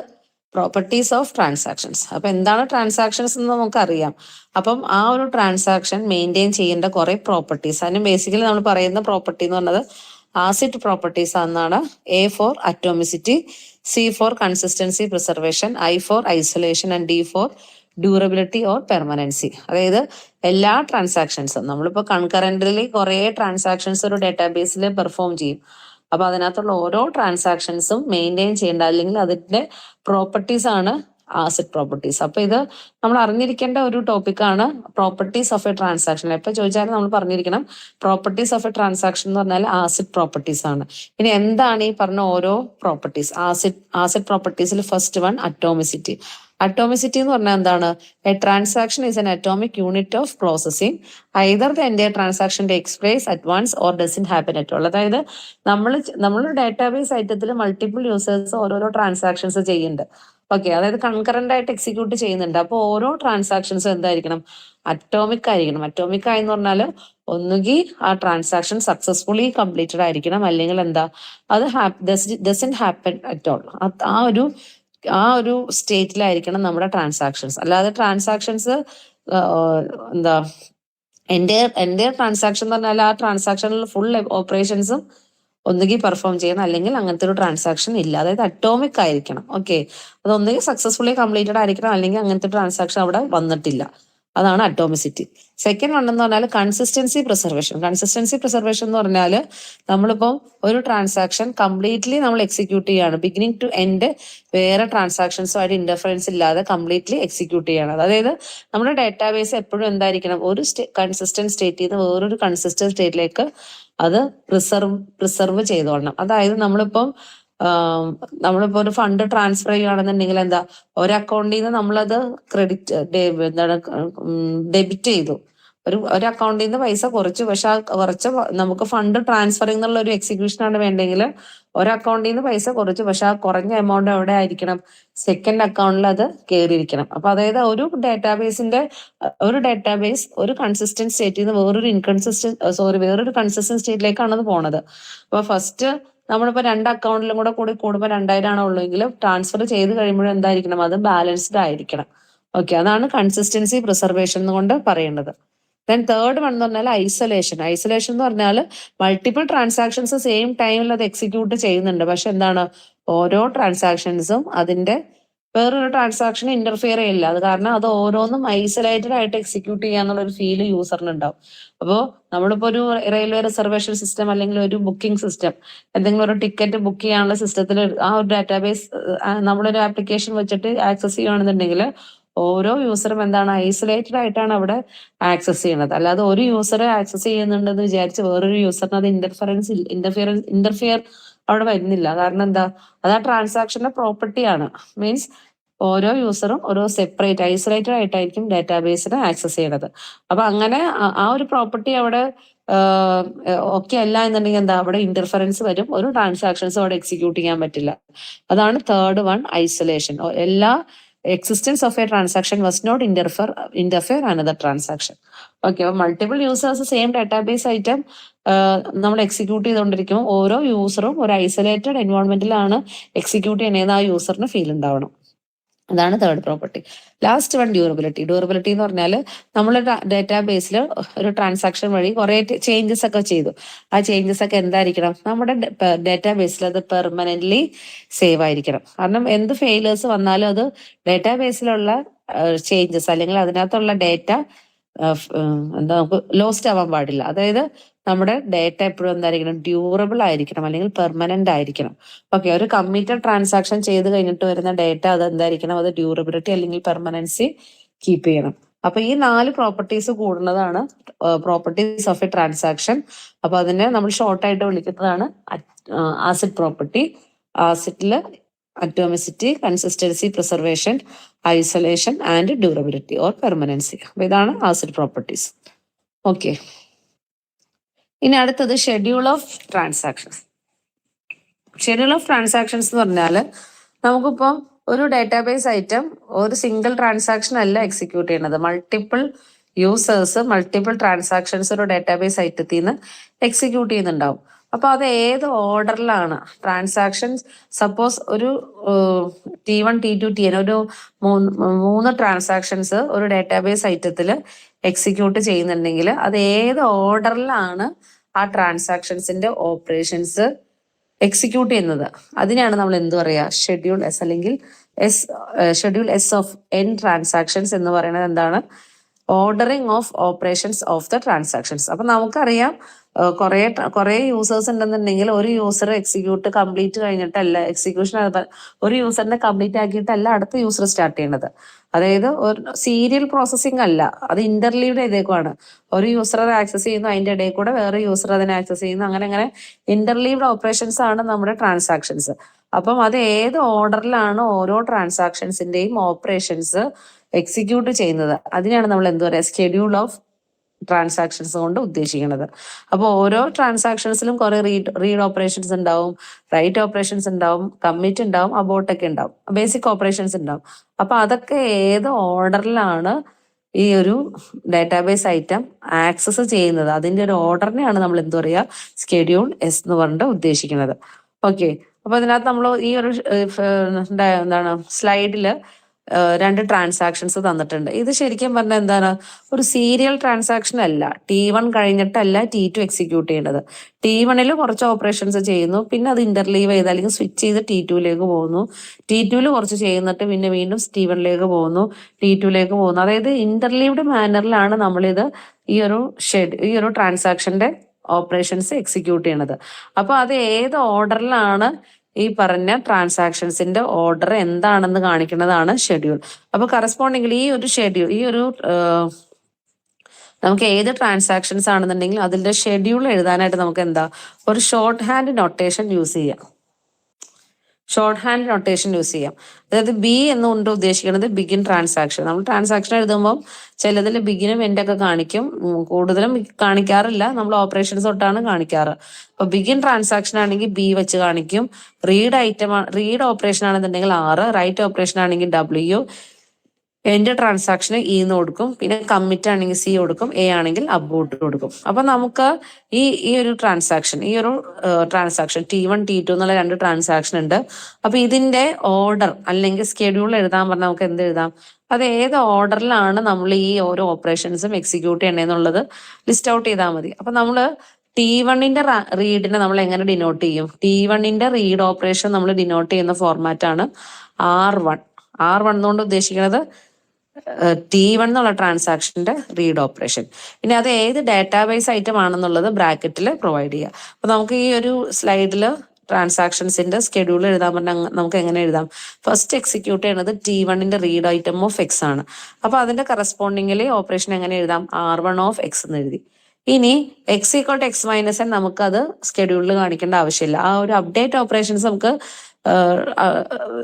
പ്രോപ്പർട്ടീസ് ഓഫ് ട്രാൻസാക്ഷൻസ്. അപ്പൊ എന്താണ് ട്രാൻസാക്ഷൻസ് എന്ന് നമുക്കറിയാം. അപ്പം ആ ഒരു ട്രാൻസാക്ഷൻ മെയിൻറ്റെയിൻ ചെയ്യേണ്ട കുറെ പ്രോപ്പർട്ടീസ്, അതിന് ബേസിക്കലി നമ്മൾ പറയുന്ന പ്രോപ്പർട്ടി എന്ന് പറഞ്ഞത് ആസിഡ് പ്രോപ്പർട്ടീസ് എന്നാണ്. A for atomicity, C for consistency preservation, I for isolation and D for durability or permanency. അതായത് എല്ലാ ട്രാൻസാക്ഷൻസും നമ്മളിപ്പോൾ കൺകറന്റിലി കുറെ ട്രാൻസാക്ഷൻസ് ഒരു ഡാറ്റാബേസിൽ പെർഫോം ചെയ്യും. അപ്പൊ അതിനകത്തുള്ള ഓരോ ട്രാൻസാക്ഷൻസും മെയിൻറ്റെയിൻ ചെയ്യേണ്ട അല്ലെങ്കിൽ അതിന്റെ പ്രോപ്പർട്ടീസ് ആണ് ആസിഡ് പ്രോപ്പർട്ടീസ്. അപ്പൊ ഇത് നമ്മൾ അറിഞ്ഞിരിക്കേണ്ട ഒരു ടോപ്പിക്കാണ് പ്രോപ്പർട്ടീസ് ഓഫ് എ ട്രാൻസാക്ഷൻ. എപ്പൊ ചോദിച്ചാലും നമ്മൾ പറഞ്ഞിരിക്കണം പ്രോപ്പർട്ടീസ് ഓഫ് എ ട്രാൻസാക്ഷൻ എന്ന് പറഞ്ഞാൽ ആസിഡ് പ്രോപ്പർട്ടീസ് ആണ്. ഇനി എന്താണ് ഈ പറഞ്ഞ ഓരോ പ്രോപ്പർട്ടീസ്? ആസിഡ് പ്രോപ്പർട്ടീസിൽ ഫസ്റ്റ് വൺ അറ്റോമിസിറ്റി. അറ്റോമിസിറ്റി എന്ന് പറഞ്ഞാൽ എന്താണ്? A transaction is an atomic unit of processing either the entire transaction takes place at once or doesn't happen at all. അതായത് നമ്മൾ ഡാറ്റാബേസ് ഐറ്റത്തിൽ മൾട്ടിപ്പിൾ യൂസേഴ്സ് ഓരോരോ ട്രാൻസാക്ഷൻസ് ചെയ്യുന്നുണ്ട്. Okay, അതായത് കൺകറന്റ് ആയിട്ട് എക്സിക്യൂട്ട് ചെയ്യുന്നുണ്ട്. അപ്പോൾ ഓരോ ട്രാൻസാക്ഷൻസും എന്തായിരിക്കണം? അറ്റോമിക് ആയിരിക്കണം. അറ്റോമിക് ആയെന്ന് പറഞ്ഞാൽ ഒന്നുകിൽ ആ ട്രാൻസാക്ഷൻ സക്സസ്ഫുള്ളി കംപ്ലീറ്റഡ് ആയിരിക്കണം, അല്ലെങ്കിൽ എന്താ അത് ഡസൻറ്റ് ഹാപ്പൻ അറ്റ് ഓൾ. ആ ഒരു സ്റ്റേറ്റിലായിരിക്കണം നമ്മുടെ ട്രാൻസാക്ഷൻസ്. അല്ലാതെ ട്രാൻസാക്ഷൻസ് എന്താ എൻ്റെ ട്രാൻസാക്ഷൻ എന്ന് പറഞ്ഞാൽ ആ ട്രാൻസാക്ഷനിൽ ഫുൾ ഓപ്പറേഷൻസും ഒന്നുകിൽ പെർഫോം ചെയ്യണം, അല്ലെങ്കിൽ അങ്ങനത്തെ ഒരു ട്രാൻസാക്ഷൻ ഇല്ല. അതായത് അറ്റോമിക് ആയിരിക്കണം. ഓക്കെ, അത് ഒന്നുകിൽ സക്സസ്ഫുള്ളി കംപ്ലീറ്റഡ് ആയിരിക്കണം, അല്ലെങ്കിൽ അങ്ങനത്തെ ട്രാൻസാക്ഷൻ അവിടെ വന്നിട്ടില്ല. അതാണ് അറ്റോമിസിറ്റി. സെക്കൻഡ് വൺ എന്ന് പറഞ്ഞാൽ കൺസിസ്റ്റൻസി പ്രിസർവേഷൻ. കൺസിസ്റ്റൻസി പ്രിസർവേഷൻ എന്ന് പറഞ്ഞാൽ നമ്മളിപ്പോൾ ഒരു ട്രാൻസാക്ഷൻ കംപ്ലീറ്റ്ലി നമ്മൾ എക്സിക്യൂട്ട് ചെയ്യാണ്, ബിഗിനിങ് ടു എൻഡ് വേറെ ട്രാൻസാക്ഷൻസുമായിട്ട് ഇന്റർഫറൻസ് ഇല്ലാതെ കംപ്ലീറ്റ്ലി എക്സിക്യൂട്ട് ചെയ്യണം. അതായത് നമ്മുടെ ഡാറ്റാബേസ് എപ്പോഴും എന്തായിരിക്കണം? ഒരു കൺസിസ്റ്റന്റ് സ്റ്റേറ്റിൽ നിന്ന് വേറൊരു കൺസിസ്റ്റന്റ് സ്റ്റേറ്റിലേക്ക് അത് പ്രിസർവ് ചെയ്തോളണം. അതായത് നമ്മളിപ്പോ ഒരു ഫണ്ട് ട്രാൻസ്ഫർ ചെയ്യുകയാണെന്നുണ്ടെങ്കിൽ എന്താ, ഒരു അക്കൗണ്ടിൽ നിന്ന് നമ്മളത് ഡെബിറ്റ് ചെയ്തു, ഒരു അക്കൗണ്ടിൽ നിന്ന് പൈസ കുറച്ചു, പക്ഷെ ആ കുറച്ച് നമുക്ക് ഫണ്ട് ട്രാൻസ്ഫറിംഗ് എന്നുള്ള ഒരു എക്സിക്യൂഷൻ ആണ് വേണ്ടെങ്കിൽ ഒരു അക്കൗണ്ടിൽ നിന്ന് പൈസ കുറച്ചു, പക്ഷെ ആ കുറഞ്ഞ എമൗണ്ട് എവിടെ ആയിരിക്കണം? സെക്കൻഡ് അക്കൗണ്ടിൽ അത് കയറിയിരിക്കണം. അപ്പൊ അതായത് ഒരു ഡാറ്റാബേസ് ഒരു കൺസിസ്റ്റന്റ് സ്റ്റേറ്റിൽ നിന്ന് വേറൊരു കൺസിസ്റ്റന്റ് സ്റ്റേറ്റിലേക്കാണ് അത് പോണത്. അപ്പൊ ഫസ്റ്റ് നമ്മളിപ്പോ 2 അക്കൗണ്ടിലും കൂടെ കൂടുമ്പോൾ 2000 ആണോ ഉള്ളെങ്കിലും ട്രാൻസ്ഫർ ചെയ്ത് കഴിയുമ്പോഴും എന്തായിരിക്കണം? അത് ബാലൻസ്ഡ് ആയിരിക്കണം. ഓക്കെ, അതാണ് കൺസിസ്റ്റൻസി പ്രിസർവേഷൻ കൊണ്ട് പറയുന്നത്. ദെൻ തേർഡ് വൺ എന്ന് പറഞ്ഞാൽ ഐസൊലേഷൻ. ഐസൊലേഷൻ എന്ന് പറഞ്ഞാൽ മൾട്ടിപ്പിൾ ട്രാൻസാക്ഷൻസ് സെയിം ടൈമിൽ അത് എക്സിക്യൂട്ട് ചെയ്യുന്നുണ്ട്, പക്ഷെ എന്താണ്, ഓരോ ട്രാൻസാക്ഷൻസും അതിന്റെ വേറൊരു ട്രാൻസാക്ഷൻ ഇന്റർഫിയർ ചെയ്യില്ല. അത് കാരണം അത് ഓരോന്നും ഐസൊലേറ്റഡ് ആയിട്ട് എക്സിക്യൂട്ട് ചെയ്യാന്നുള്ള ഒരു ഫീല് യൂസറിന് ഉണ്ടാവും. അപ്പോൾ നമ്മളിപ്പോ ഒരു റെയിൽവേ റിസർവേഷൻ സിസ്റ്റം അല്ലെങ്കിൽ ഒരു ബുക്കിംഗ് സിസ്റ്റം, എന്തെങ്കിലും ഒരു ടിക്കറ്റ് ബുക്ക് ചെയ്യാനുള്ള സിസ്റ്റത്തിൽ ആ ഒരു ഡാറ്റാബേസ് നമ്മളൊരു ആപ്ലിക്കേഷൻ വെച്ചിട്ട് ആക്സസ് ചെയ്യുകയാണെന്നുണ്ടെങ്കിൽ ഓരോ യൂസറും എന്താണ്, ഐസൊലേറ്റഡ് ആയിട്ടാണ് അവിടെ ആക്സസ് ചെയ്യുന്നത്. അല്ലാതെ ഒരു യൂസറെ ആക്സസ് ചെയ്യുന്നുണ്ടെന്ന് വിചാരിച്ച് വേറൊരു യൂസറിന് അത് ഇന്റർഫിയർ അവിടെ വരുന്നില്ല. കാരണം എന്താ, അത് ആ ട്രാൻസാക്ഷന്റെ പ്രോപ്പർട്ടിയാണ്. മീൻസ് ഓരോ യൂസറും ഓരോ സെപ്പറേറ്റ് ഐസൊലേറ്റഡ് ആയിട്ടായിരിക്കും ഡാറ്റാബേസിനെ ആക്സസ് ചെയ്യണത്. അപ്പൊ അങ്ങനെ ആ ഒരു പ്രോപ്പർട്ടി അവിടെ ഓക്കെ അല്ല എന്നുണ്ടെങ്കിൽ എന്താ, അവിടെ ഇന്റർഫറൻസ് വരും, ഒരു ട്രാൻസാക്ഷൻസും അവിടെ എക്സിക്യൂട്ട് ചെയ്യാൻ പറ്റില്ല. അതാണ് തേർഡ് വൺ, ഐസൊലേഷൻ. എല്ലാ existence of a transaction must not interfere another transaction. Okay, അപ്പൊ multiple users same database item നമ്മൾ എക്സിക്യൂട്ട് ചെയ്തുകൊണ്ടിരിക്കുമ്പോൾ ഓരോ യൂസറും ഒരു ഐസൊലേറ്റഡ് എൻവയോൺമെന്റിലാണ് എക്സിക്യൂട്ട് ചെയ്യുന്നത്. ആ യൂസറിന് ഫീൽ ഉണ്ടാവണം. അതാണ് third property. Last one durability. Durability എന്ന് പറഞ്ഞാൽ നമ്മൾ ഡാറ്റാബേസിൽ ഒരു ട്രാൻസാക്ഷൻ വഴി കുറെ ചേഞ്ചസ് ഒക്കെ ചെയ്തു. ആ ചേഞ്ചസ് ഒക്കെ എന്തായിരിക്കണം? നമ്മുടെ ഡാറ്റാബേസിൽ അത് പെർമനന്റ്ലി സേവ് ആയിരിക്കണം. കാരണം എന്ത് ഫെയിലേഴ്സ് വന്നാലും അത് ഡാറ്റാബേസിലുള്ള ചേഞ്ചസ് അല്ലെങ്കിൽ അതിനകത്തുള്ള ഡേറ്റ എന്താ നമുക്ക് ലോസ്റ്റ് ആവാൻ പാടില്ല. അതായത് നമ്മുടെ ഡേറ്റ എപ്പോഴും എന്തായിരിക്കണം? ഡ്യൂറബിൾ ആയിരിക്കണം അല്ലെങ്കിൽ പെർമനന്റ് ആയിരിക്കണം. ഓക്കെ, ഒരു കമ്മിറ്റഡ് ട്രാൻസാക്ഷൻ ചെയ്ത് കഴിഞ്ഞിട്ട് വരുന്ന ഡേറ്റ അത് എന്തായിരിക്കണം? അത് ഡ്യൂറബിലിറ്റി അല്ലെങ്കിൽ പെർമനൻസി കീപ്പ് ചെയ്യണം. അപ്പൊ ഈ 4 പ്രോപ്പർട്ടീസ് കൂടുന്നതാണ് പ്രോപ്പർട്ടീസ് ഓഫ് എ ട്രാൻസാക്ഷൻ. അപ്പൊ അതിനെ നമ്മൾ ഷോർട്ടായിട്ട് വിളിക്കുന്നതാണ് ആസിഡ് പ്രോപ്പർട്ടി. ആസിഡില് atomicity, consistency, preservation, isolation and durability or permanency. അപ്പൊ ഇതാണ് ആസിഡ് പ്രോപ്പർട്ടീസ്. ഓക്കെ, ഇനി അടുത്തത് schedule of transactions. Schedule of transactions എന്ന് പറഞ്ഞാൽ നമുക്കിപ്പോൾ ഒരു ഡാറ്റാബേസ് ഐറ്റം ഒരു സിംഗിൾ ട്രാൻസാക്ഷൻ അല്ല എക്സിക്യൂട്ട് ചെയ്യുന്നത്. മൾട്ടിപ്പിൾ യൂസേഴ്സ് മൾട്ടിപ്പിൾ ട്രാൻസാക്ഷൻസ് ഒരു ഡാറ്റാബേസ് ഐറ്റത്തിൽ നിന്ന് എക്സിക്യൂട്ട് ചെയ്യുന്നുണ്ടാവും. അപ്പൊ അത് ഏത് ഓർഡറിലാണ് ട്രാൻസാക്ഷൻസ്? സപ്പോസ് ഒരു T1, T2, Tn ഒരു 3 ട്രാൻസാക്ഷൻസ് ഒരു ഡാറ്റാബേസ് ഐറ്റത്തിൽ എക്സിക്യൂട്ട് ചെയ്യുന്നുണ്ടെങ്കിൽ അത് ഏത് ഓർഡറിലാണ് ആ ട്രാൻസാക്ഷൻസിന്റെ ഓപ്പറേഷൻസ് എക്സിക്യൂട്ട് ചെയ്യുന്നത്? അതിനാണ് നമ്മൾ എന്ത് പറയാ? ഷെഡ്യൂൾ എസ് അല്ലെങ്കിൽ schedule S of N transactions എന്ന് പറയുന്നത് എന്താണ്? Ordering of operations of the transactions. അപ്പൊ നമുക്കറിയാം കുറെ യൂസേഴ്സ് ഉണ്ടെന്നുണ്ടെങ്കിൽ ഒരു യൂസർ എക്സിക്യൂട്ട് കംപ്ലീറ്റ് കഴിഞ്ഞിട്ടല്ല എക്സിക്യൂഷൻ ഒരു യൂസറിനെ കംപ്ലീറ്റ് ആക്കിയിട്ടല്ല അടുത്ത യൂസർ സ്റ്റാർട്ട് ചെയ്യേണ്ടത്. അതായത് ഒരു സീരിയൽ പ്രോസസ്സിംഗ് അല്ല, അത് ഇന്റർലീവ്ഡ് ഇതേക്കുമാണ്. ഒരു യൂസർ അത് ആക്സസ് ചെയ്യുന്നു, അതിന്റെ ഇടയിൽ കൂടെ വേറെ യൂസർ അതിനെ ആക്സസ് ചെയ്യുന്നു, അങ്ങനെ അങ്ങനെ ഇന്റർലീവ്ഡ് ഓപ്പറേഷൻസ് ആണ് നമ്മുടെ ട്രാൻസാക്ഷൻസ്. അപ്പം അത് ഏത് ഓർഡറിലാണ് ഓരോ ട്രാൻസാക്ഷൻസിന്റെയും ഓപ്പറേഷൻസ് എക്സിക്യൂട്ട് ചെയ്യുന്നത് അതിനാണ് നമ്മൾ എന്ത് പറയുക? ഷെഡ്യൂൾ ഓഫ് ട്രാൻസാക്ഷൻസ് കൊണ്ട് ഉദ്ദേശിക്കുന്നത്. അപ്പോൾ ഓരോ ട്രാൻസാക്ഷൻസിലും കുറെ റീഡ് ഓപ്പറേഷൻസ് ഉണ്ടാവും, റൈറ്റ് ഓപ്പറേഷൻസ് ഉണ്ടാവും, കമ്മിറ്റ് ഉണ്ടാവും, അബോർട്ട് ഒക്കെ ഉണ്ടാവും, ബേസിക് ഓപ്പറേഷൻസ് ഉണ്ടാവും. അപ്പൊ അതൊക്കെ ഏത് ഓർഡറിലാണ് ഈ ഒരു ഡാറ്റാബേസ് ഐറ്റം ആക്സസ് ചെയ്യുന്നത് അതിന്റെ ഒരു ഓർഡറിനെയാണ് നമ്മൾ എന്ത് പറയുക? ഷെഡ്യൂൾ എസ് എന്ന് പറഞ്ഞിട്ട് ഉദ്ദേശിക്കുന്നത്. ഓക്കെ, അപ്പൊ അതിനകത്ത് നമ്മൾ ഈ ഒരു എന്താണ് സ്ലൈഡില് 2 ട്രാൻസാക്ഷൻസ് തന്നിട്ടുണ്ട്. ഇത് ശരിക്കും പറഞ്ഞാൽ എന്താണ്? ഒരു സീരിയൽ ട്രാൻസാക്ഷൻ അല്ല. T1 കഴിഞ്ഞിട്ടല്ല T2 എക്സിക്യൂട്ട് ചെയ്യേണ്ടത്. T1 കുറച്ച് ഓപ്പറേഷൻസ് ചെയ്യുന്നു, പിന്നെ അത് ഇന്റർലീവ് ചെയ്ത് അല്ലെങ്കിൽ സ്വിച്ച് ചെയ്ത് T2 പോകുന്നു. T2 കുറച്ച് ചെയ്യുന്നിട്ട് പിന്നെ വീണ്ടും T1 പോകുന്നു, T2 പോകുന്നു. അതായത് ഇന്റർലീവ്ഡ് മാനറിലാണ് നമ്മളിത് ഈ ഒരു ട്രാൻസാക്ഷന്റെ ഓപ്പറേഷൻസ് എക്സിക്യൂട്ട് ചെയ്യണത്. അപ്പൊ അത് ഏത് ഓർഡറിലാണ് ഈ പറഞ്ഞ ട്രാൻസാക്ഷൻസിന്റെ ഓർഡർ എന്താണെന്ന് കാണിക്കുന്നതാണ് ഷെഡ്യൂൾ. അപ്പൊ കറസ്പോണ്ടിങ്ങിൽ ഈ ഒരു നമുക്ക് ഏത് ട്രാൻസാക്ഷൻസ് ആണെന്നുണ്ടെങ്കിൽ അതിന്റെ ഷെഡ്യൂൾ എഴുതാനായിട്ട് നമുക്ക് എന്താ ഒരു ഷോർട്ട് ഹാൻഡ് നൊട്ടേഷൻ യൂസ് ചെയ്യാം. അതായത് ബി എന്നുകൊണ്ട് ഉദ്ദേശിക്കുന്നത് ബിഗിൻ ട്രാൻസാക്ഷൻ. നമ്മൾ ട്രാൻസാക്ഷൻ എഴുതുമ്പോൾ ചിലതിൽ ബിഗിനും എൻഡൊക്കെ കാണിക്കും, കൂടുതലും കാണിക്കാറില്ല, നമ്മൾ ഓപ്പറേഷൻസ് തൊട്ടാണ് കാണിക്കാറ്. അപ്പൊ ബിഗിൻ ട്രാൻസാക്ഷൻ ആണെങ്കിൽ ബി വെച്ച് കാണിക്കും, റീഡ് ഓപ്പറേഷൻ ആണെന്നുണ്ടെങ്കിൽ R, റൈറ്റ് ഓപ്പറേഷൻ ആണെങ്കിൽ W, എന്റെ ട്രാൻസാക്ഷന് E എന്ന് കൊടുക്കും, പിന്നെ കമ്മിറ്റ് ആണെങ്കിൽ C കൊടുക്കും, A ആണെങ്കിൽ അബോർട്ട് കൊടുക്കും. അപ്പൊ നമുക്ക് ഈ ഒരു ട്രാൻസാക്ഷൻ T1, T2 എന്നുള്ള 2 ട്രാൻസാക്ഷൻ ഉണ്ട്. അപ്പൊ ഇതിന്റെ ഓർഡർ അല്ലെങ്കിൽ സ്കെഡ്യൂൾ എഴുതാൻ പറഞ്ഞാൽ നമുക്ക് എന്ത് എഴുതാം? അത് ഏത് ഓർഡറിലാണ് നമ്മൾ ഈ ഓരോ ഓപ്പറേഷൻസും എക്സിക്യൂട്ട് ചെയ്യണമെന്നുള്ളത് ലിസ്റ്റ് ഔട്ട് ചെയ്താൽ മതി. അപ്പൊ നമ്മള് T1ന്റെ റീഡിനെ നമ്മൾ എങ്ങനെ ഡിനോട്ട് ചെയ്യും? T1ന്റെ റീഡ് ഓപ്പറേഷൻ നമ്മൾ ഡിനോട്ട് ചെയ്യുന്ന ഫോർമാറ്റ് ആണ് R1. R1 എന്നുകൊണ്ട് ഉദ്ദേശിക്കുന്നത് T1 എന്നുള്ള ട്രാൻസാക്ഷന്റെ റീഡ് ഓപ്പറേഷൻ. ഇനി അത് ഏത് ഡാറ്റാബേസ് ഐറ്റം ആണെന്നുള്ളത് ബ്രാക്കറ്റിൽ പ്രൊവൈഡ് ചെയ്യുക. അപ്പൊ നമുക്ക് ഈ ഒരു സ്ലൈഡിൽ ട്രാൻസാക്ഷൻസിന്റെ സ്കെഡ്യൂൾ എഴുതാൻ പറഞ്ഞാൽ നമുക്ക് എങ്ങനെ എഴുതാം? ഫസ്റ്റ് എക്സിക്യൂട്ട് ചെയ്യുന്നത് T1ന്റെ റീഡ് ഐറ്റം ഓഫ് X ആണ്. അപ്പൊ അതിന്റെ കറസ്പോണ്ടിങ്ങില് ഓപ്പറേഷൻ എങ്ങനെ എഴുതാം? R1 ഓഫ് X എന്ന് എഴുതി. ഇനി X = X - n നമുക്കത് സ്കെഡ്യൂളിൽ കാണിക്കേണ്ട ആവശ്യമില്ല. ആ ഒരു അപ്ഡേറ്റ് ഓപ്പറേഷൻസ് നമുക്ക്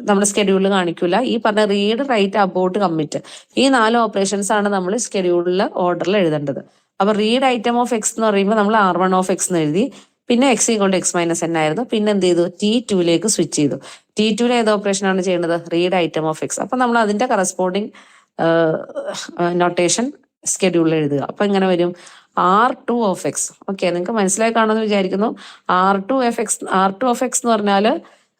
നമ്മുടെ സ്കെഡ്യൂളിൽ കാണിക്കൂല. ഈ പറഞ്ഞ റീഡ്, റൈറ്റ്, അബോർട്ട്, കമ്മിറ്റ് ഈ 4 ഓപ്പറേഷൻസ് ആണ് നമ്മൾ സ്കെഡ്യൂളിൽ ഓർഡറിൽ എഴുതേണ്ടത്. അപ്പൊ റീഡ് ഐറ്റം ഓഫ് X എന്ന് പറയുമ്പോൾ നമ്മൾ R1 ഓഫ് X എന്ന് എഴുതി. പിന്നെ X equal to X minus N ആയിരുന്നു. പിന്നെ എന്ത് ചെയ്തു, T2ലേക്ക് സ്വിച്ച് ചെയ്തു. T2ലെ ഏത് ഓപ്പറേഷനാണ് ചെയ്യേണ്ടത്, റീഡ് ഐറ്റം ഓഫ് എക്സ്. അപ്പൊ നമ്മൾ അതിന്റെ കറസ്പോണ്ടിങ് നൊട്ടേഷൻ സ്കെഡ്യൂളിൽ എഴുതുക. അപ്പൊ ഇങ്ങനെ വരും R2 ഓഫ് എക്സ്. ഓക്കെ, നിങ്ങൾക്ക് മനസ്സിലായി കാണുമെന്ന് വിചാരിക്കുന്നു. R2 ഓഫ് എക്സ് എന്ന് പറഞ്ഞാൽ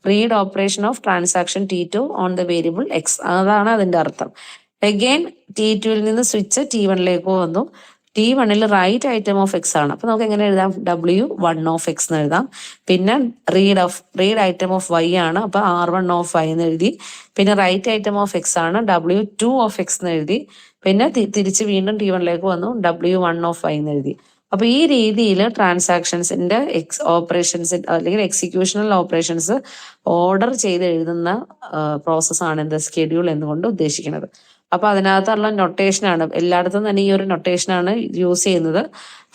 read operation of transaction T2 on the variable X, അതാണ് അതിന്റെ അർത്ഥം. അഗെയിൻ T2ൽ നിന്ന് സ്വിച്ച് T1ലേക്ക് വന്നു. T1ൽ റൈറ്റ് ഐറ്റം ഓഫ് എക്സ് ആണ്. അപ്പൊ നമുക്ക് എങ്ങനെ എഴുതാം, W1 ഓഫ് എക്സ് എന്ന് എഴുതാം. പിന്നെ റീഡ് ഐറ്റം ഓഫ് വൈ ആണ്, അപ്പൊ R1 ഓഫ് വൈ എന്ന് എഴുതി. പിന്നെ റൈറ്റ് ഐറ്റം ഓഫ് എക്സ് ആണ്, W2 ഓഫ് എക്സ് എന്ന് എഴുതി. പിന്നെ തിരിച്ച് വീണ്ടും T1ലേക്ക് വന്നു, W1 ഓഫ് വൈ എന്ന് എഴുതി. അപ്പൊ ഈ രീതിയിൽ ട്രാൻസാക്ഷൻസിന്റെ ഓപ്പറേഷൻസ് അല്ലെങ്കിൽ എക്സിക്യൂഷണൽ ഓപ്പറേഷൻസ് ഓർഡർ ചെയ്ത് എഴുതുന്ന പ്രോസസ്സാണ് എന്ത്, സ്കെഡ്യൂൾ എന്നുകൊണ്ട് ഉദ്ദേശിക്കുന്നത്. അപ്പൊ അതിനകത്തുള്ള നൊട്ടേഷനാണ്, എല്ലായിടത്തും തന്നെ ഈ ഒരു നൊട്ടേഷനാണ് യൂസ് ചെയ്യുന്നത്.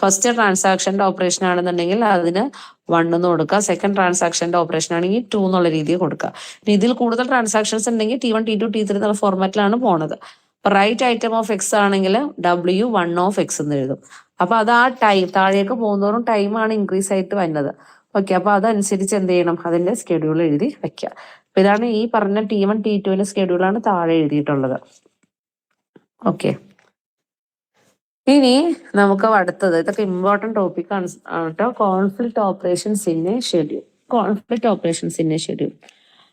ഫസ്റ്റ് ട്രാൻസാക്ഷന്റെ ഓപ്പറേഷൻ ആണെന്നുണ്ടെങ്കിൽ അതിന് 1 എന്ന് കൊടുക്കുക. സെക്കൻഡ് ട്രാൻസാക്ഷന്റെ ഓപ്പറേഷൻ ആണെങ്കിൽ 2 എന്നുള്ള രീതിയിൽ കൊടുക്കുക. ഇനി ഇതിൽ കൂടുതൽ ട്രാൻസാക്ഷൻസ് ഉണ്ടെങ്കിൽ T1, T2, T3 എന്നുള്ള ഫോർമാറ്റിലാണ് പോണത്. റൈറ്റ് ഐറ്റം ഓഫ് എക്സ് ആണെങ്കിൽ W1 ഓഫ് എക്സ് എന്ന് എഴുതും. അപ്പൊ അത് ആ ടൈം താഴേക്ക് പോകുന്നതോറും ടൈമാണ് ഇൻക്രീസ് ആയിട്ട് വരുന്നത്. ഓക്കെ, അപ്പൊ അതനുസരിച്ച് എന്ത് ചെയ്യണം, അതിന്റെ സ്കെഡ്യൂൾ എഴുതി വെക്കുക. അപ്പൊ ഇതാണ് ഈ പറഞ്ഞ T1, T2ന്റെ സ്കെഡ്യൂളാണ് താഴെ എഴുതിയിട്ടുള്ളത്. ഓക്കെ, ഇനി നമുക്ക് അടുത്തത്, ഇതൊക്കെ ഇമ്പോർട്ടൻറ്റ് ടോപ്പിക് ആണ് കേട്ടോ, conflict operations in A schedule.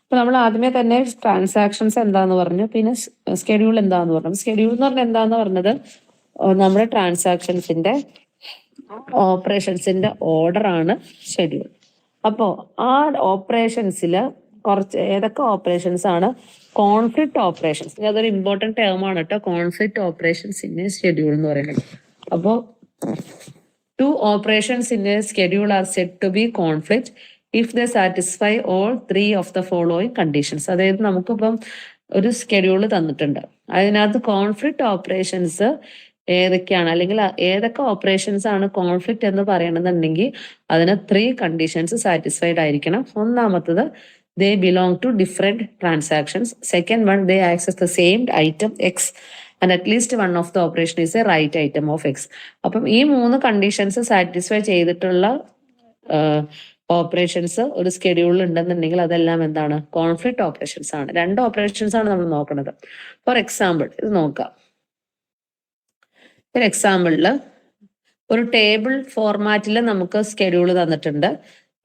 അപ്പൊ നമ്മൾ ആദ്യമേ തന്നെ ട്രാൻസാക്ഷൻസ് എന്താന്ന് പറഞ്ഞു, പിന്നെ സ്കെഡ്യൂൾ എന്താന്ന് പറഞ്ഞു. സ്കെഡ്യൂൾ എന്ന് പറഞ്ഞാൽ എന്താന്ന് പറഞ്ഞത്, നമ്മുടെ ട്രാൻസാക്ഷൻസിന്റെ ഓപ്പറേഷൻസിന്റെ ഓർഡർ ആണ് ഷെഡ്യൂൾ. അപ്പോ ആ ഓപ്പറേഷൻസിൽ ഏതൊക്കെ ഓപ്പറേഷൻസ് ആണ് കോൺഫ്ലിക്റ്റ് ഓപ്പറേഷൻസ്, അതൊരു ഇമ്പോർട്ടൻറ്റ് ടേം ആണ് കേട്ടോ, conflict operations in A schedule എന്ന് പറയുന്നത്. അപ്പോൾ 2 operations in a schedule are said to be conflict if they satisfy all 3 of the following conditions. അതായത് നമുക്കിപ്പം ഒരു സ്കെഡ്യൂൾ തന്നിട്ടുണ്ട്, അതിനകത്ത് കോൺഫ്ലിക്റ്റ് ഓപ്പറേഷൻസ് ഏതൊക്കെയാണ്, അല്ലെങ്കിൽ ഏതൊക്കെ ഓപ്പറേഷൻസ് ആണ് കോൺഫ്ലിക്റ്റ് എന്ന് പറയണമെന്നുണ്ടെങ്കിൽ അതിന് 3 കണ്ടീഷൻസ് സാറ്റിസ്ഫൈഡ് ആയിരിക്കണം. ഒന്നാമത്തത്, they belong to different transactions. Second one, they access the same item X and at least one of the operation is a right item of X. അപ്പം ഈ 3 കണ്ടീഷൻസ് സാറ്റിസ്ഫൈ ചെയ്തിട്ടുള്ള operations ഒരു സ്കെഡ്യൂളിൽ ഉണ്ടെന്നുണ്ടെങ്കിൽ അതെല്ലാം എന്താണ്, conflict operations ആണ്. 2 operations ആണ് നമ്മൾ നോക്കുന്നത്. ഫോർ എക്സാമ്പിൾ ഇത് നോക്കാം. ഒരു എക്സാമ്പിളിൽ ഒരു ടേബിൾ ഫോർമാറ്റിൽ നമുക്ക് സ്കെഡ്യൂൾ തന്നിട്ടുണ്ട്.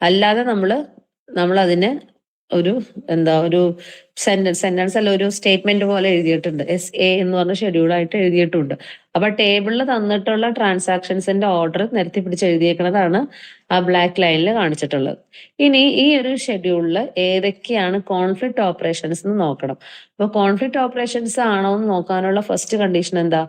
അല്ലാതെ നമ്മൾ അതിന് ഒരു സെന്റൻസ് അല്ല, ഒരു സ്റ്റേറ്റ്മെന്റ് പോലെ എഴുതിയിട്ടുണ്ട്. SA എന്ന് പറഞ്ഞ ഷെഡ്യൂളായിട്ട് എഴുതിയിട്ടുണ്ട്. അപ്പൊ ടേബിളിൽ തന്നിട്ടുള്ള ട്രാൻസാക്ഷൻസിന്റെ ഓർഡർ നിരത്തി പിടിച്ച് എഴുതിയേക്കുന്നതാണ് ആ ബ്ലാക്ക് ലൈനിൽ കാണിച്ചിട്ടുള്ളത്. ഇനി ഈ ഒരു ഷെഡ്യൂളിൽ ഏതൊക്കെയാണ് കോൺഫ്ലിക്റ്റ് ഓപ്പറേഷൻസ് എന്ന് നോക്കണം. അപ്പൊ കോൺഫ്ലിക്റ്റ് ഓപ്പറേഷൻസ് ആണോ എന്ന് നോക്കാനുള്ള ഫസ്റ്റ് കണ്ടീഷൻ എന്താ,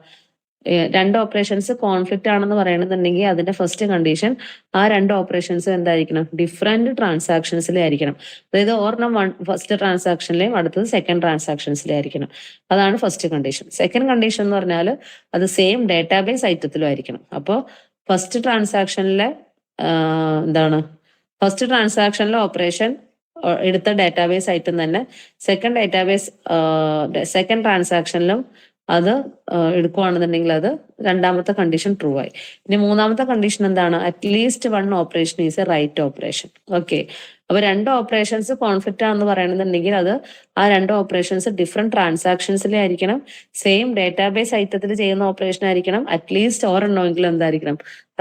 2 ഓപ്പറേഷൻസ് കോൺഫ്ലിക്റ്റ് ആണെന്ന് പറയണമെന്നുണ്ടെങ്കിൽ അതിന്റെ ഫസ്റ്റ് കണ്ടീഷൻ ആ 2 ഓപ്പറേഷൻസ് എന്തായിരിക്കണം, ഡിഫറെന്റ് ട്രാൻസാക്ഷൻസിലെ ആയിരിക്കണം. അതായത് ഒരെണ്ണം ഫസ്റ്റ് ട്രാൻസാക്ഷനിലെയും അടുത്തത് സെക്കൻഡ് ട്രാൻസാക്ഷൻസിലെ ആയിരിക്കണം. അതാണ് ഫസ്റ്റ് കണ്ടീഷൻ. സെക്കൻഡ് കണ്ടീഷൻ എന്ന് പറഞ്ഞാൽ അത് സെയിം ഡേറ്റാബേസ് ഐറ്റത്തിലും ആയിരിക്കണം. അപ്പോൾ ഫസ്റ്റ് ട്രാൻസാക്ഷനിലെ ഫസ്റ്റ് ട്രാൻസാക്ഷനിലെ ഓപ്പറേഷൻ എടുത്ത ഡേറ്റാബേസ് ഐറ്റം തന്നെ സെക്കൻഡ് ട്രാൻസാക്ഷനിലും അത് എടുക്കുകയാണെന്നുണ്ടെങ്കിൽ അത് രണ്ടാമത്തെ കണ്ടീഷൻ ട്രൂ ആയി. ഇനി മൂന്നാമത്തെ കണ്ടീഷൻ എന്താണ്, at least 1 operation is A write operation. Okay, അപ്പൊ 2 ഓപ്പറേഷൻസ് കോൺഫ്ലിക്റ്റ് ആണെന്ന് പറയണമെന്നുണ്ടെങ്കിൽ അത് ആ 2 ഓപ്പറേഷൻസ് ഡിഫറെന്റ് ട്രാൻസാക്ഷൻസിലെ ആയിരിക്കണം, സെയിം ഡേറ്റാബേസ് ഐറ്റത്തിൽ ചെയ്യുന്ന ഓപ്പറേഷൻ ആയിരിക്കണം, അറ്റ്ലീസ്റ്റ് ഒരെണ്ണമെങ്കിലും എന്തായിരിക്കണം,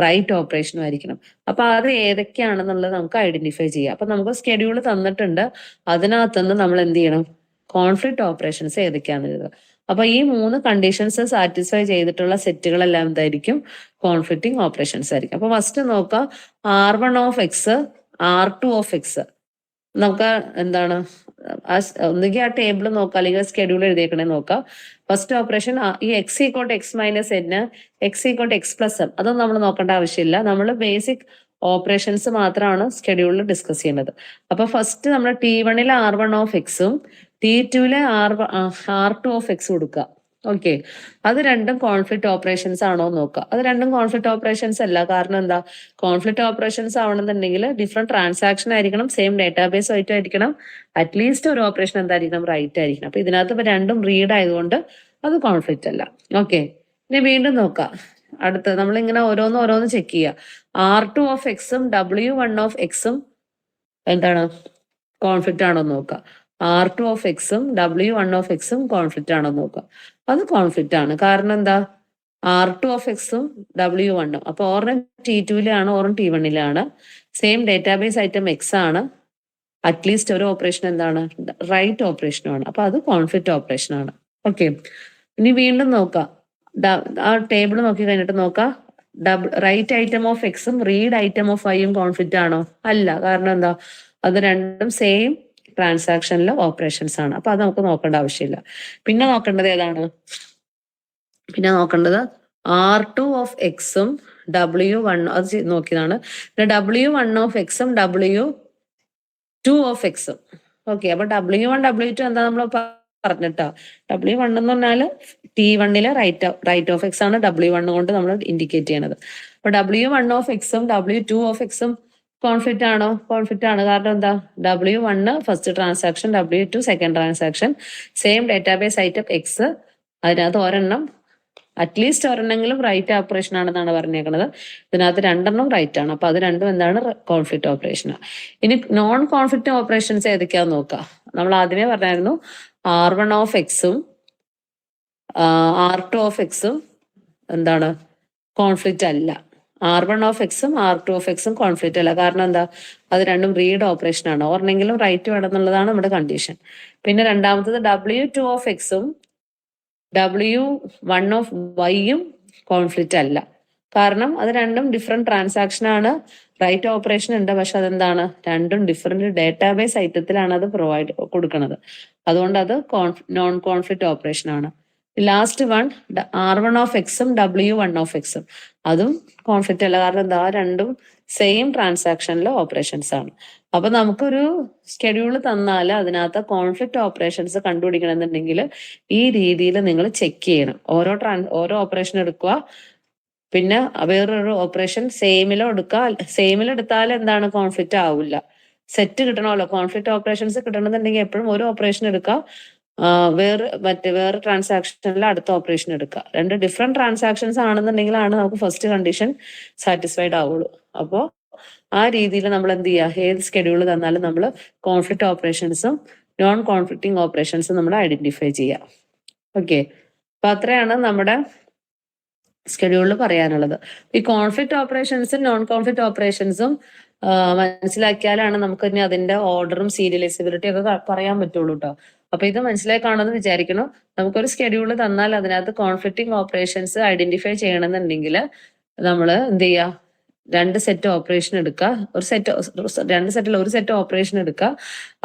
റൈറ്റ് ഓപ്പറേഷനും ആയിരിക്കണം. അപ്പൊ അത് ഏതൊക്കെയാണെന്നുള്ളത് നമുക്ക് ഐഡന്റിഫൈ ചെയ്യാം. അപ്പൊ നമുക്ക് സ്കെഡ്യൂൾ തന്നിട്ടുണ്ട്, അതിനകത്തുനിന്ന് നമ്മൾ എന്ത് ചെയ്യണം, കോൺഫ്ലിക്റ്റ് ഓപ്പറേഷൻസ് ഏതൊക്കെയാണെന്ന് എഴുതുക. അപ്പൊ ഈ 3 കണ്ടീഷൻസ് സാറ്റിസ്ഫൈ ചെയ്തിട്ടുള്ള സെറ്റുകളെല്ലാം എന്തായിരിക്കും, കോൺഫ്ലിക്റ്റിംഗ് ഓപ്പറേഷൻസ് ആയിരിക്കും. അപ്പൊ ഫസ്റ്റ് നോക്കാം, R1 of X, R2 of X. നമുക്ക് ഒന്നുകിൽ ആ ടേബിൾ നോക്കാം, അല്ലെങ്കിൽ സ്കെഡ്യൂൾ എഴുതിയേക്കണേ നോക്കാം. ഫസ്റ്റ് ഓപ്പറേഷൻ ഈ X equal to X minus N, X equal to X plus M, അതൊന്നും നമ്മൾ നോക്കേണ്ട ആവശ്യമില്ല. നമ്മൾ ബേസിക് ഓപ്പറേഷൻസ് മാത്രമാണ് സ്കെഡ്യൂളിൽ ഡിസ്കസ് ചെയ്യുന്നത്. അപ്പൊ ഫസ്റ്റ് നമ്മൾ T1 R1 ഓഫ് എക്സും T2 R2 ഓഫ് എക്സ് കൊടുക്കുക. ഓക്കെ, അത് രണ്ടും കോൺഫ്ലിക്റ്റ് ഓപ്പറേഷൻസ് ആണോ നോക്കുക. അത് രണ്ടും കോൺഫ്ലിക്റ്റ് ഓപ്പറേഷൻസ് അല്ല. കാരണം എന്താ, കോൺഫ്ലിക്റ്റ് ഓപ്പറേഷൻസ് ആവണമെന്നുണ്ടെങ്കിൽ ഡിഫറെന്റ് ട്രാൻസാക്ഷൻ ആയിരിക്കണം, സെയിം ഡേറ്റാബേസ് ആയിട്ട് ആയിരിക്കണം, അറ്റ്ലീസ്റ്റ് ഒരു ഓപ്പറേഷൻ എന്തായിരിക്കണം, റൈറ്റ് ആയിരിക്കണം. അപ്പൊ ഇതിനകത്ത് ഇപ്പൊ രണ്ടും റീഡ് ആയതുകൊണ്ട് അത് കോൺഫ്ലിക്റ്റ് അല്ല. ഓക്കെ, ഇനി വീണ്ടും നോക്കാം. അടുത്ത നമ്മളിങ്ങനെ ഓരോന്ന് ചെക്ക് ചെയ്യുക. R2 ഓഫ് എക്സും W1 ഓഫ് എക്സും എന്താണ് കോൺഫ്ലിക്റ്റ് ആണോ നോക്കുക. R2 ഓഫ് എക്സും W1 ഓഫ് എക്സും കോൺഫ്ലിക്റ്റ് ആണോ നോക്കുക. അത് കോൺഫ്ലിക്റ്റ് ആണ്. കാരണം എന്താ, R2 ഓഫ് എക്സും W1ഉം. അപ്പൊ ഓർണം T2യിലാണ് ഓർണം T1ലാണ്. സെയിം ഡേറ്റാബേസ് ഐറ്റം എക്സ് ആണ്. അറ്റ്ലീസ്റ്റ് ഒരു ഓപ്പറേഷൻ എന്താണ്, റൈറ്റ് ഓപ്പറേഷനാണ്. അപ്പൊ അത് കോൺഫ്ലിക്റ്റ് ഓപ്പറേഷൻ ആണ്. ഓക്കെ, ഇനി വീണ്ടും നോക്കാം. ആ ടേബിൾ നോക്കി കഴിഞ്ഞിട്ട് നോക്കാം. റൈറ്റ് ഐറ്റം ഓഫ് എക്സും റീഡ് ഐറ്റം ഓഫ് വൈയും കോൺഫ്ലിക്റ്റ് ആണോ? അല്ല. കാരണം എന്താ, അത് രണ്ടും സെയിം ട്രാൻസാക്ഷനിലെ ഓപ്പറേഷൻസ് ആണ്. അപ്പൊ അത് നമുക്ക് നോക്കേണ്ട ആവശ്യമില്ല. പിന്നെ നോക്കേണ്ടത് ഏതാണ്, പിന്നെ നോക്കേണ്ടത് R2 ഓഫ് എക്സും W1, അത് നോക്കിയതാണ്. W1 ഓഫ് എക്സും W2 ഓഫ് എക്സും. ഓക്കെ, അപ്പൊ W1 W2 എന്താ നമ്മൾ പറഞ്ഞിട്ടോ. W1 എന്ന് പറഞ്ഞാൽ T1ലെ റൈറ്റ് ഓഫ് എക്സ് ആണ് W1 കൊണ്ട് നമ്മൾ ഇൻഡിക്കേറ്റ് ചെയ്യണത്. അപ്പൊ W1 ഓഫ് എക്സും W2 ഓഫ് എക്സും കോൺഫ്ലിക്റ്റ് ആണോ? കോൺഫ്ലിക്റ്റ് ആണ്. കാരണം എന്താ, W1 first transaction, W2 second transaction, same database item X, അതിനകത്ത് ഒരെണ്ണം അറ്റ്ലീസ്റ്റ് ഒരെണ്ണെങ്കിലും റൈറ്റ് ഓപ്പറേഷൻ ആണെന്നാണ് പറഞ്ഞേക്കുന്നത്. ഇതിനകത്ത് രണ്ടെണ്ണം റൈറ്റ് ആണ്. അപ്പൊ അത് രണ്ടും എന്താണ്, കോൺഫ്ലിക്റ്റ് ഓപ്പറേഷൻ. ഇനി നോൺ കോൺഫ്ലിക്റ്റ് ഓപ്പറേഷൻസ് ഏതൊക്കെയാന്ന് നോക്കാം. നമ്മൾ ആദ്യമേ പറഞ്ഞായിരുന്നു R1 ഓഫ് എക്സും R2 ഓഫ് എക്സും എന്താണ്, കോൺഫ്ലിക്റ്റ് അല്ല. R1 ഓഫ് എക്സും R2 ഓഫ് എക്സും കോൺഫ്ലിക്റ്റ് അല്ല. കാരണം എന്താ, അത് രണ്ടും റീഡ് ഓപ്പറേഷൻ ആണ്. ഒരെണ്ണെങ്കിലും റൈറ്റ് വേണം എന്നുള്ളതാണ് നമ്മുടെ കണ്ടീഷൻ. പിന്നെ രണ്ടാമത്തത് W2 ഓഫ് എക്സും W1 ഓഫ് വൈയും കോൺഫ്ലിക്റ്റ് അല്ല. കാരണം അത് രണ്ടും ഡിഫറെന്റ് ട്രാൻസാക്ഷൻ ആണ്. റൈറ്റ് ഓപ്പറേഷൻ ഉണ്ട്, പക്ഷെ അതെന്താണ്, രണ്ടും ഡിഫറെന്റ് ഡേറ്റാബേസ് ഐറ്റത്തിലാണ് അത് പ്രൊവൈഡ് കൊടുക്കുന്നത്. അതുകൊണ്ട് അത് നോൺ കോൺഫ്ലിക്റ്റ് ഓപ്പറേഷൻ ആണ്. ലാസ്റ്റ് വൺ R1 ഓഫ് എക്സും W1 ഓഫ് എക്സും, അതും കോൺഫ്ലിക്റ്റ് അല്ല. കാരണം എന്താ, രണ്ടും സെയിം ട്രാൻസാക്ഷനിലെ ഓപ്പറേഷൻസ് ആണ്. അപ്പൊ നമുക്കൊരു സ്കെഡ്യൂൾ തന്നാൽ അതിനകത്ത് കോൺഫ്ലിക്റ്റ് ഓപ്പറേഷൻസ് കണ്ടുപിടിക്കണമെന്നുണ്ടെങ്കിൽ ഈ രീതിയിൽ നിങ്ങൾ ചെക്ക് ചെയ്യണം. ഓരോ ഓപ്പറേഷൻ എടുക്കുക, പിന്നെ വേറൊരു ഓപ്പറേഷൻ സെയിമിലോ എടുക്കുക. സെയിമിൽ എടുത്താൽ എന്താണ്, കോൺഫ്ലിക്റ്റ് ആവില്ല. സെറ്റ് കിട്ടണമല്ലോ. കോൺഫ്ലിക്റ്റ് ഓപ്പറേഷൻസ് കിട്ടണമെന്നുണ്ടെങ്കിൽ എപ്പോഴും ഒരു ഓപ്പറേഷൻ എടുക്കുക, വേറെ ട്രാൻസാക്ഷനിൽ അടുത്ത ഓപ്പറേഷൻ എടുക്കുക. രണ്ട് ഡിഫറെന്റ് ട്രാൻസാക്ഷൻസ് ആണെന്നുണ്ടെങ്കിലാണ് നമുക്ക് ഫസ്റ്റ് കണ്ടീഷൻ സാറ്റിസ്ഫൈഡ് ആവുള്ളൂ. അപ്പോൾ ആ രീതിയിൽ നമ്മൾ എന്ത് ചെയ്യുക, ഏത് സ്കെഡ്യൂൾ തന്നാലും നമ്മൾ കോൺഫ്ലിക്റ്റ് ഓപ്പറേഷൻസും നോൺ കോൺഫ്ലിക്റ്റിംഗ് ഓപ്പറേഷൻസും നമ്മൾ ഐഡന്റിഫൈ ചെയ്യാം. ഓക്കെ, അപ്പൊ അത്രയാണ് നമ്മുടെ സ്കെഡ്യൂളിൽ പറയാനുള്ളത്. ഈ കോൺഫ്ലിക്റ്റ് ഓപ്പറേഷൻസും നോൺ കോൺഫ്ലിക്റ്റ് ഓപ്പറേഷൻസും മനസ്സിലാക്കിയാലാണ് നമുക്ക് ഇനി അതിന്റെ ഓർഡറും സീരിയലൈസബിലിറ്റി ഒക്കെ പറയാൻ പറ്റുള്ളൂ കേട്ടോ. അപ്പൊ ഇത് മനസ്സിലായി കാണുമെന്ന് വിചാരിക്കണം. നമുക്കൊരു സ്കെഡ്യൂൾ തന്നാൽ അതിനകത്ത് കോൺഫ്ലിക്റ്റിംഗ് ഓപ്പറേഷൻസ് ഐഡന്റിഫൈ ചെയ്യണമെന്നുണ്ടെങ്കിൽ നമ്മൾ എന്ത് ചെയ്യുക, രണ്ട് സെറ്റ് ഓപ്പറേഷൻ എടുക്കുക. രണ്ട് സെറ്റിൽ ഒരു സെറ്റ് ഓപ്പറേഷൻ എടുക്കുക.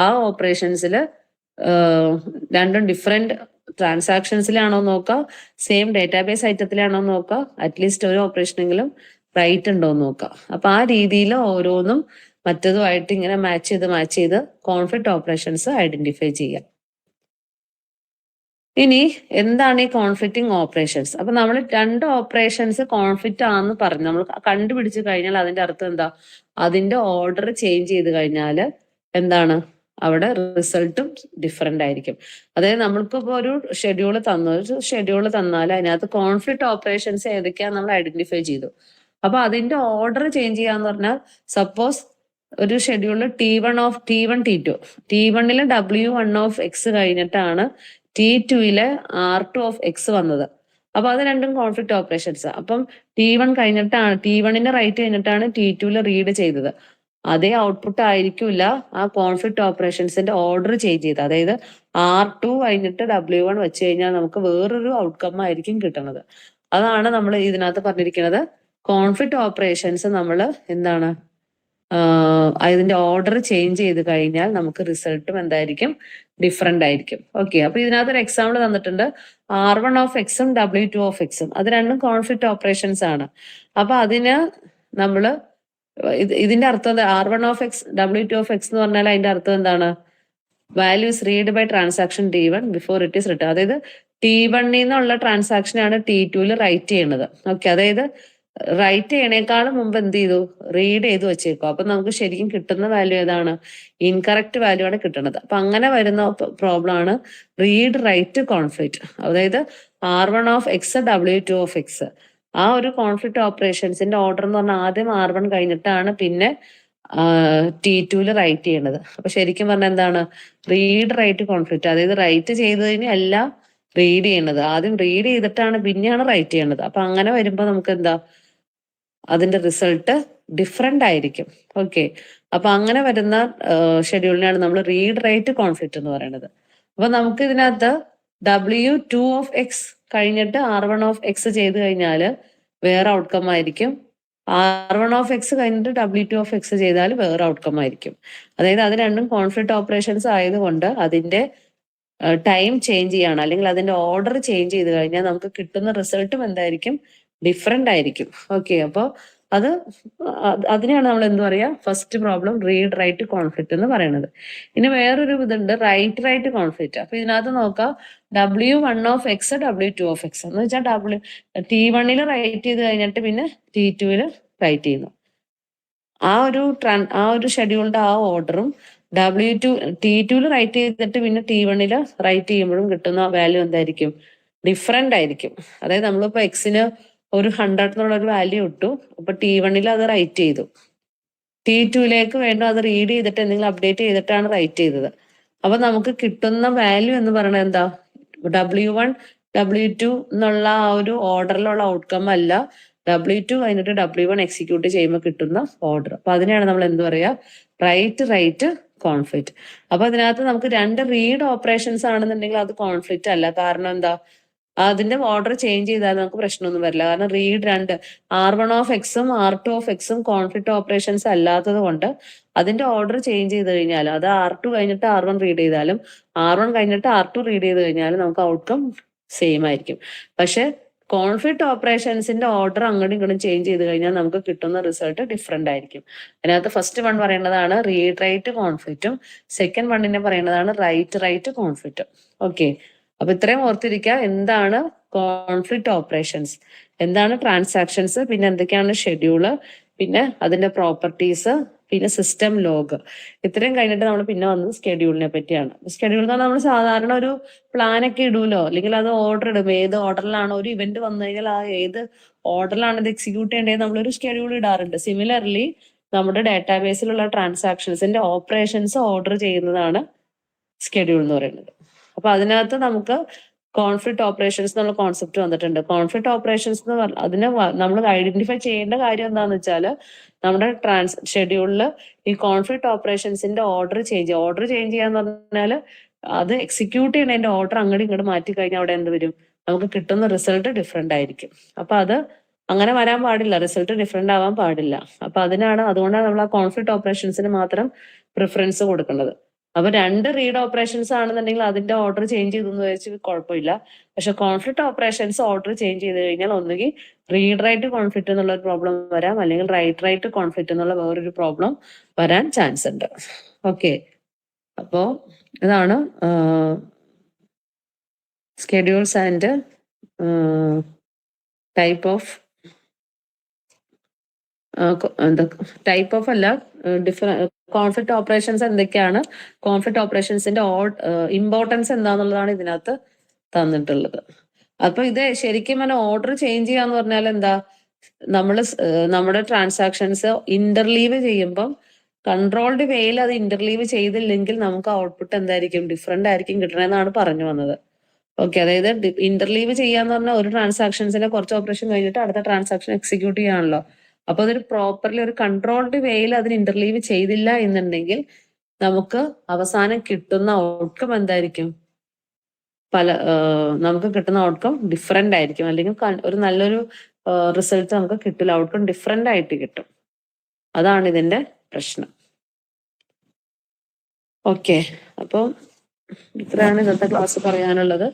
ആ ഓപ്പറേഷൻസിൽ രണ്ടും ഡിഫറെന്റ് ട്രാൻസാക്ഷൻസിലാണോ നോക്കുക, സെയിം ഡേറ്റാബേസ് ഐറ്റത്തിലാണോ നോക്കുക, അറ്റ്ലീസ്റ്റ് ഒരു ഓപ്പറേഷനെങ്കിലും റൈറ്റ് ഉണ്ടോ എന്ന് നോക്കുക. അപ്പൊ ആ രീതിയിൽ ഓരോന്നും മറ്റതുമായിട്ട് ഇങ്ങനെ മാച്ച് ചെയ്ത് കോൺഫ്ലിക്റ്റ് ഓപ്പറേഷൻസ് ഐഡന്റിഫൈ ചെയ്യാം. ഇനി എന്താണ് ഈ കോൺഫ്ലിക്റ്റിംഗ് ഓപ്പറേഷൻസ്? അപ്പൊ നമ്മൾ രണ്ട് ഓപ്പറേഷൻസ് കോൺഫ്ലിക്റ്റ് ആണെന്ന് പറഞ്ഞു നമ്മൾ കണ്ടുപിടിച്ചു കഴിഞ്ഞാൽ അതിന്റെ അർത്ഥം എന്താ, അതിന്റെ ഓർഡർ ചേഞ്ച് ചെയ്ത് കഴിഞ്ഞാൽ എന്താണ്, അവിടെ റിസൾട്ടും ഡിഫറെന്റ് ആയിരിക്കും. അതായത് നമ്മൾക്കിപ്പോ ഒരു ഷെഡ്യൂൾ തന്നാൽ അതിനകത്ത് കോൺഫ്ലിക്റ്റ് ഓപ്പറേഷൻസ് ഏതൊക്കെയാന്ന് നമ്മൾ ഐഡന്റിഫൈ ചെയ്തു. അപ്പൊ അതിന്റെ ഓർഡർ ചേഞ്ച് ചെയ്യാന്ന് പറഞ്ഞാൽ, സപ്പോസ് ഒരു ഷെഡ്യൂളിൽ T1 T2 T1 W1 of X കഴിഞ്ഞിട്ടാണ് T2 R2 ഓഫ് എക്സ് വന്നത്. അപ്പൊ അത് രണ്ടും കോൺഫ്ലിക്റ്റ് ഓപ്പറേഷൻസ്. അപ്പം T1 റൈറ്റ് കഴിഞ്ഞിട്ടാണ് T2 റീഡ് ചെയ്തത്. അതേ ഔട്ട്പുട്ട് ആയിരിക്കില്ല ആ കോൺഫ്ലിക്റ്റ് ഓപ്പറേഷൻസിന്റെ ഓർഡർ ചേഞ്ച് ചെയ്ത്. അതായത് R2 കഴിഞ്ഞിട്ട് W1 വെച്ച് കഴിഞ്ഞാൽ നമുക്ക് വേറൊരു ഔട്ട്കം ആയിരിക്കും കിട്ടുന്നത്. അതാണ് നമ്മൾ ഇതിനകത്ത് പറഞ്ഞിരിക്കുന്നത്. കോൺഫ്ലിക്റ്റ് ഓപ്പറേഷൻസ് നമ്മൾ എന്താണ്, അതിന്റെ ഓർഡർ ചേഞ്ച് ചെയ്ത് കഴിഞ്ഞാൽ നമുക്ക് റിസൾട്ടും എന്തായിരിക്കും, ഡിഫറെന്റ് ആയിരിക്കും. ഓക്കെ, അപ്പൊ ഇതിനകത്ത് ഒരു എക്സാമ്പിൾ തന്നിട്ടുണ്ട്. R1 ഓഫ് എക്സും W2 ഓഫ് എക്സും, അത് രണ്ടും കോൺഫ്ലിക്റ്റ് ഓപ്പറേഷൻസ് ആണ്. അപ്പൊ അതിന് നമ്മള് ഇതിന്റെ അർത്ഥം എന്താ, R1 of X W2 of X എന്ന് പറഞ്ഞാൽ അതിന്റെ അർത്ഥം എന്താണ്, value is read by transaction T1 before it is return. അതായത് T1 നിന്നുള്ള ട്രാൻസാക്ഷനാണ് T2 റൈറ്റ് ചെയ്യണത്. ഓക്കെ, അതായത് റൈറ്റ് ചെയ്യണേക്കാളും മുമ്പ് എന്ത് ചെയ്തു, റീഡ് ചെയ്ത് വെച്ചേക്കും. അപ്പൊ നമുക്ക് ശരിക്കും കിട്ടുന്ന വാല്യൂ ഏതാണ്, ഇൻകറക്റ്റ് വാല്യൂ ആണ് കിട്ടുന്നത്. അപ്പൊ അങ്ങനെ വരുന്ന പ്രോബ്ലം ആണ് റീഡ് റൈറ്റ് കോൺഫ്ലിക്റ്റ്. അതായത് R1 of X W2 of X, ആ ഒരു കോൺഫ്ലിക്റ്റ് ഓപ്പറേഷൻസിന്റെ ഓർഡർ എന്ന് പറഞ്ഞാൽ ആദ്യം R1 കഴിഞ്ഞിട്ടാണ് പിന്നെ T2 റൈറ്റ് ചെയ്യേണ്ടത്. അപ്പൊ ശരിക്കും പറഞ്ഞാൽ എന്താണ് റീഡ് റൈറ്റ് കോൺഫ്ലിക്റ്റ്, അതായത് റൈറ്റ് ചെയ്തതിന് അല്ല റീഡ് ചെയ്യേണ്ടത്, ആദ്യം റീഡ് ചെയ്തിട്ടാണ് പിന്നെയാണ് റൈറ്റ് ചെയ്യേണ്ടത്. അപ്പൊ അങ്ങനെ വരുമ്പോൾ നമുക്ക് എന്താ അതിന്റെ റിസൾട്ട് ഡിഫറെന്റ് ആയിരിക്കും. ഓക്കെ, അപ്പൊ അങ്ങനെ വരുന്ന ഷെഡ്യൂളിനാണ് നമ്മൾ റീഡ് റൈറ്റ് കോൺഫ്ലിക്റ്റ് എന്ന് പറയുന്നത്. അപ്പൊ നമുക്ക് ഇതിനകത്ത് W2 കഴിഞ്ഞിട്ട് R1 ചെയ്ത് കഴിഞ്ഞാൽ വേറെ ഔട്ട്കം ആയിരിക്കും. R1 കഴിഞ്ഞിട്ട് W2 ചെയ്താൽ വേറെ ഔട്ട്കം ആയിരിക്കും. അതായത് അത് രണ്ടും കോൺഫ്ലിക്റ്റ് ഓപ്പറേഷൻസ് ആയതുകൊണ്ട് അതിന്റെ ടൈം ചേഞ്ച് ചെയ്യാണ്, അല്ലെങ്കിൽ അതിന്റെ ഓർഡർ ചേഞ്ച് ചെയ്ത് കഴിഞ്ഞാൽ നമുക്ക് കിട്ടുന്ന റിസൾട്ടും എന്തായിരിക്കും, ഡിഫറെന്റ് ആയിരിക്കും. ഓക്കെ, അപ്പോൾ അതിനെയാണ് നമ്മൾ എന്ത് പറയാ, first problem read write conflict എന്ന് പറയുന്നത്. ഇനി വേറൊരു ഇതുണ്ട് റൈറ്റ് റൈറ്റ് കോൺഫ്ലിക്റ്റ്. അപ്പൊ ഇതിനകത്ത് നോക്കാം W1 W2 എന്ന് വെച്ചാൽ T1 റൈറ്റ് ചെയ്ത് കഴിഞ്ഞിട്ട് പിന്നെ T2 റൈറ്റ് ചെയ്യുന്നു. ആ ഒരു ഷെഡ്യൂളിന്റെ ആ ഓർഡറും T2 റൈറ്റ് ചെയ്തിട്ട് പിന്നെ T1 റൈറ്റ് ചെയ്യുമ്പോഴും കിട്ടുന്ന വാല്യൂ എന്തായിരിക്കും, ഡിഫറെന്റ് ആയിരിക്കും. അതായത് നമ്മളിപ്പോ എക്സിന് ഒരു 100 എന്നുള്ള ഒരു വാല്യൂ ഇട്ടു, അപ്പൊ T1 അത് റൈറ്റ് ചെയ്തു, T2 വേണ്ട അത് റീഡ് ചെയ്തിട്ട് എന്തെങ്കിലും അപ്ഡേറ്റ് ചെയ്തിട്ടാണ് റൈറ്റ് ചെയ്തത്. അപ്പൊ നമുക്ക് കിട്ടുന്ന വാല്യൂ എന്ന് പറയുന്നത് എന്താ, W1 W2 എന്നുള്ള ആ ഒരു ഓർഡറിലുള്ള ഔട്ട്കം അല്ല, W2 കഴിഞ്ഞിട്ട് W1 എക്സിക്യൂട്ട് ചെയ്യുമ്പോൾ കിട്ടുന്ന ഓർഡർ. അപ്പൊ അതിനെയാണ് നമ്മൾ എന്ത് പറയാ, റൈറ്റ് റൈറ്റ് കോൺഫ്ലിക്റ്റ്. അപ്പൊ അതിനകത്ത് നമുക്ക് രണ്ട് റീഡ് ഓപ്പറേഷൻസ് ആണെന്നുണ്ടെങ്കിൽ അത് കോൺഫ്ലിക്റ്റ് അല്ല. കാരണം എന്താ, അതിന്റെ ഓർഡർ ചേഞ്ച് ചെയ്താൽ നമുക്ക് പ്രശ്നമൊന്നും വരില്ല. കാരണം read R1 R2 conflict operations അല്ലാത്തത് കൊണ്ട് അതിന്റെ ഓർഡർ ചേഞ്ച് ചെയ്ത് കഴിഞ്ഞാൽ അത് R2 കഴിഞ്ഞിട്ട് R1 റീഡ് ചെയ്താലും R1 കഴിഞ്ഞിട്ട് R2 റീഡ് ചെയ്ത് കഴിഞ്ഞാലും നമുക്ക് ഔട്ട്കം സെയിം ആയിരിക്കും. പക്ഷെ കോൺഫ്ലിക്റ്റ് ഓപ്പറേഷൻസിന്റെ ഓർഡർ അങ്ങോട്ടും ഇങ്ങോട്ടും ചേഞ്ച് ചെയ്ത് കഴിഞ്ഞാൽ നമുക്ക് കിട്ടുന്ന റിസൾട്ട് ഡിഫറെന്റ് ആയിരിക്കും. അതിനകത്ത് ഫസ്റ്റ് വൺ പറയുന്നതാണ് റീഡ് റൈറ്റ് കോൺഫ്ലിക്റ്റും സെക്കൻഡ് വണ്ണിനെ പറയുന്നതാണ് റൈറ്റ് റൈറ്റ് കോൺഫ്ലിക്റ്റും. ഓക്കെ, അപ്പൊ ഇത്രയും ഓർത്തിരിക്കുക, എന്താണ് കോൺഫ്ലിക്റ്റ് ഓപ്പറേഷൻസ്, എന്താണ് ട്രാൻസാക്ഷൻസ്, പിന്നെ എന്തൊക്കെയാണ് ഷെഡ്യൂള്, പിന്നെ അതിന്റെ പ്രോപ്പർട്ടീസ്, പിന്നെ സിസ്റ്റം ലോഗ്. ഇത്രയും കഴിഞ്ഞിട്ട് നമ്മൾ പിന്നെ വന്നത് സ്കെഡ്യൂളിനെ പറ്റിയാണ്. സ്കെഡ്യൂൾ എന്ന് പറഞ്ഞാൽ നമ്മൾ സാധാരണ ഒരു പ്ലാൻ ഒക്കെ ഇടൂലോ, അല്ലെങ്കിൽ അത് ഓർഡർ ഇടും, ഏത് ഓർഡറിലാണ് ഒരു ഇവന്റ് വന്നു കഴിഞ്ഞാൽ ആ ഏത് ഓർഡറിലാണ് ഇത് എക്സിക്യൂട്ട് ചെയ്യേണ്ടത് നമ്മളൊരു സ്കെഡ്യൂൾ ഇടാറുണ്ട്. സിമിലർലി നമ്മുടെ ഡാറ്റാബേസിലുള്ള ട്രാൻസാക്ഷൻസിന്റെ ഓപ്പറേഷൻസ് ഓർഡർ ചെയ്യുന്നതാണ് സ്കെഡ്യൂൾ എന്ന് പറയുന്നത്. അപ്പൊ അതിനകത്ത് നമുക്ക് കോൺഫ്ലിക്റ്റ് ഓപ്പറേഷൻസ് എന്നുള്ള കോൺസെപ്റ്റ് വന്നിട്ടുണ്ട്. കോൺഫ്ലിക്റ്റ് ഓപ്പറേഷൻസ് എന്ന് പറഞ്ഞാൽ അതിനെ നമ്മൾ ഐഡന്റിഫൈ ചെയ്യേണ്ട കാര്യം എന്താണെന്ന് വെച്ചാൽ നമ്മുടെ ഷെഡ്യൂളിൽ ഈ കോൺഫ്ലിക്റ്റ് ഓപ്പറേഷൻസിന്റെ ഓർഡർ ചേഞ്ച് ചെയ്യാന്ന് പറഞ്ഞാൽ അത് എക്സിക്യൂട്ട് ചെയ്യണതിന്റെ ഓർഡർ അങ്ങോട്ട് ഇങ്ങോട്ട് മാറ്റി കഴിഞ്ഞാൽ അവിടെ എന്ത് വരും, നമുക്ക് കിട്ടുന്ന റിസൾട്ട് ഡിഫറെന്റ് ആയിരിക്കും. അപ്പൊ അത് അങ്ങനെ വരാൻ പാടില്ല, റിസൾട്ട് ഡിഫറെന്റ് ആവാൻ പാടില്ല. അപ്പൊ അതുകൊണ്ടാണ് നമ്മൾ ആ കോൺഫ്ലിക്റ്റ് ഓപ്പറേഷൻസിന് മാത്രം പ്രിഫറൻസ് കൊടുക്കുന്നത്. അപ്പൊ രണ്ട് റീഡ് ഓപ്പറേഷൻസ് ആണെന്നുണ്ടെങ്കിൽ അതിന്റെ ഓർഡർ ചേഞ്ച് ചെയ്തെന്ന് വെച്ച് കുഴപ്പമില്ല. പക്ഷെ കോൺഫ്ലിക്റ്റ് ഓപ്പറേഷൻസ് ഓർഡർ ചേഞ്ച് ചെയ്ത് കഴിഞ്ഞാൽ ഒന്നുകിൽ റീഡ് റൈറ്റ് കോൺഫ്ലിക്റ്റ് എന്നുള്ള ഒരു പ്രോബ്ലം വരാം, അല്ലെങ്കിൽ റൈറ്റ് റൈറ്റ് കോൺഫ്ലിക്റ്റ് എന്നുള്ള വേറൊരു പ്രോബ്ലം വരാൻ ചാൻസ് ഉണ്ട്. ഓക്കെ, അപ്പോ ഇതാണ് സ്കെഡ്യൂൾസ് ആൻഡ് ടൈപ്പ് ഓഫ് അല്ല കോൺഫ്ലിക്റ്റ് ഓപ്പറേഷൻസ് എന്തൊക്കെയാണ്, കോൺഫ്ലിക്റ്റ് ഓപ്പറേഷൻസിന്റെ ഇമ്പോർട്ടൻസ് എന്താന്നുള്ളതാണ് ഇതിനകത്ത് തന്നിട്ടുള്ളത്. അപ്പൊ ഇത് ശരിക്കും പറഞ്ഞാൽ ഓർഡർ ചേഞ്ച് ചെയ്യാന്ന് പറഞ്ഞാൽ എന്താ, നമ്മുടെ ട്രാൻസാക്ഷൻസ് ഇന്റർലീവ് ചെയ്യുമ്പം കൺട്രോൾഡ് വേയിൽ അത് ഇന്റർലീവ് ചെയ്തില്ലെങ്കിൽ നമുക്ക് ഔട്ട്പുട്ട് എന്തായിരിക്കും, ഡിഫറെന്റ് ആയിരിക്കും കിട്ടണമെന്നാണ് പറഞ്ഞു വന്നത്. ഓക്കെ, അതായത് ഇന്റർലീവ് ചെയ്യാന്ന് പറഞ്ഞാൽ ഒരു ട്രാൻസാക്ഷൻസിന്റെ കുറച്ച് ഓപ്പറേഷൻ കഴിഞ്ഞിട്ട് അടുത്ത ട്രാൻസാക്ഷൻ എക്സിക്യൂട്ട് ചെയ്യാണല്ലോ. അപ്പൊ അതൊരു പ്രോപ്പർലി ഒരു കൺട്രോൾഡ് വേയിൽ അതിന് ഇന്റർലീവ് ചെയ്തില്ല എന്നുണ്ടെങ്കിൽ നമുക്ക് അവസാനം കിട്ടുന്ന ഔട്ട്കം എന്തായിരിക്കും, നമുക്ക് കിട്ടുന്ന ഔട്ട്കം ഡിഫറെന്റ് ആയിരിക്കും, അല്ലെങ്കിൽ ഒരു നല്ലൊരു റിസൾട്ട് നമുക്ക് കിട്ടില്ല, ഔട്ട്കം ഡിഫറെന്റ് ആയിട്ട് കിട്ടും. അതാണ് ഇതിന്റെ പ്രശ്നം. ഓക്കെ, അപ്പം ഇത്രയാണ് ഇന്നത്തെ ക്ലാസ് പറയാനുള്ളത്.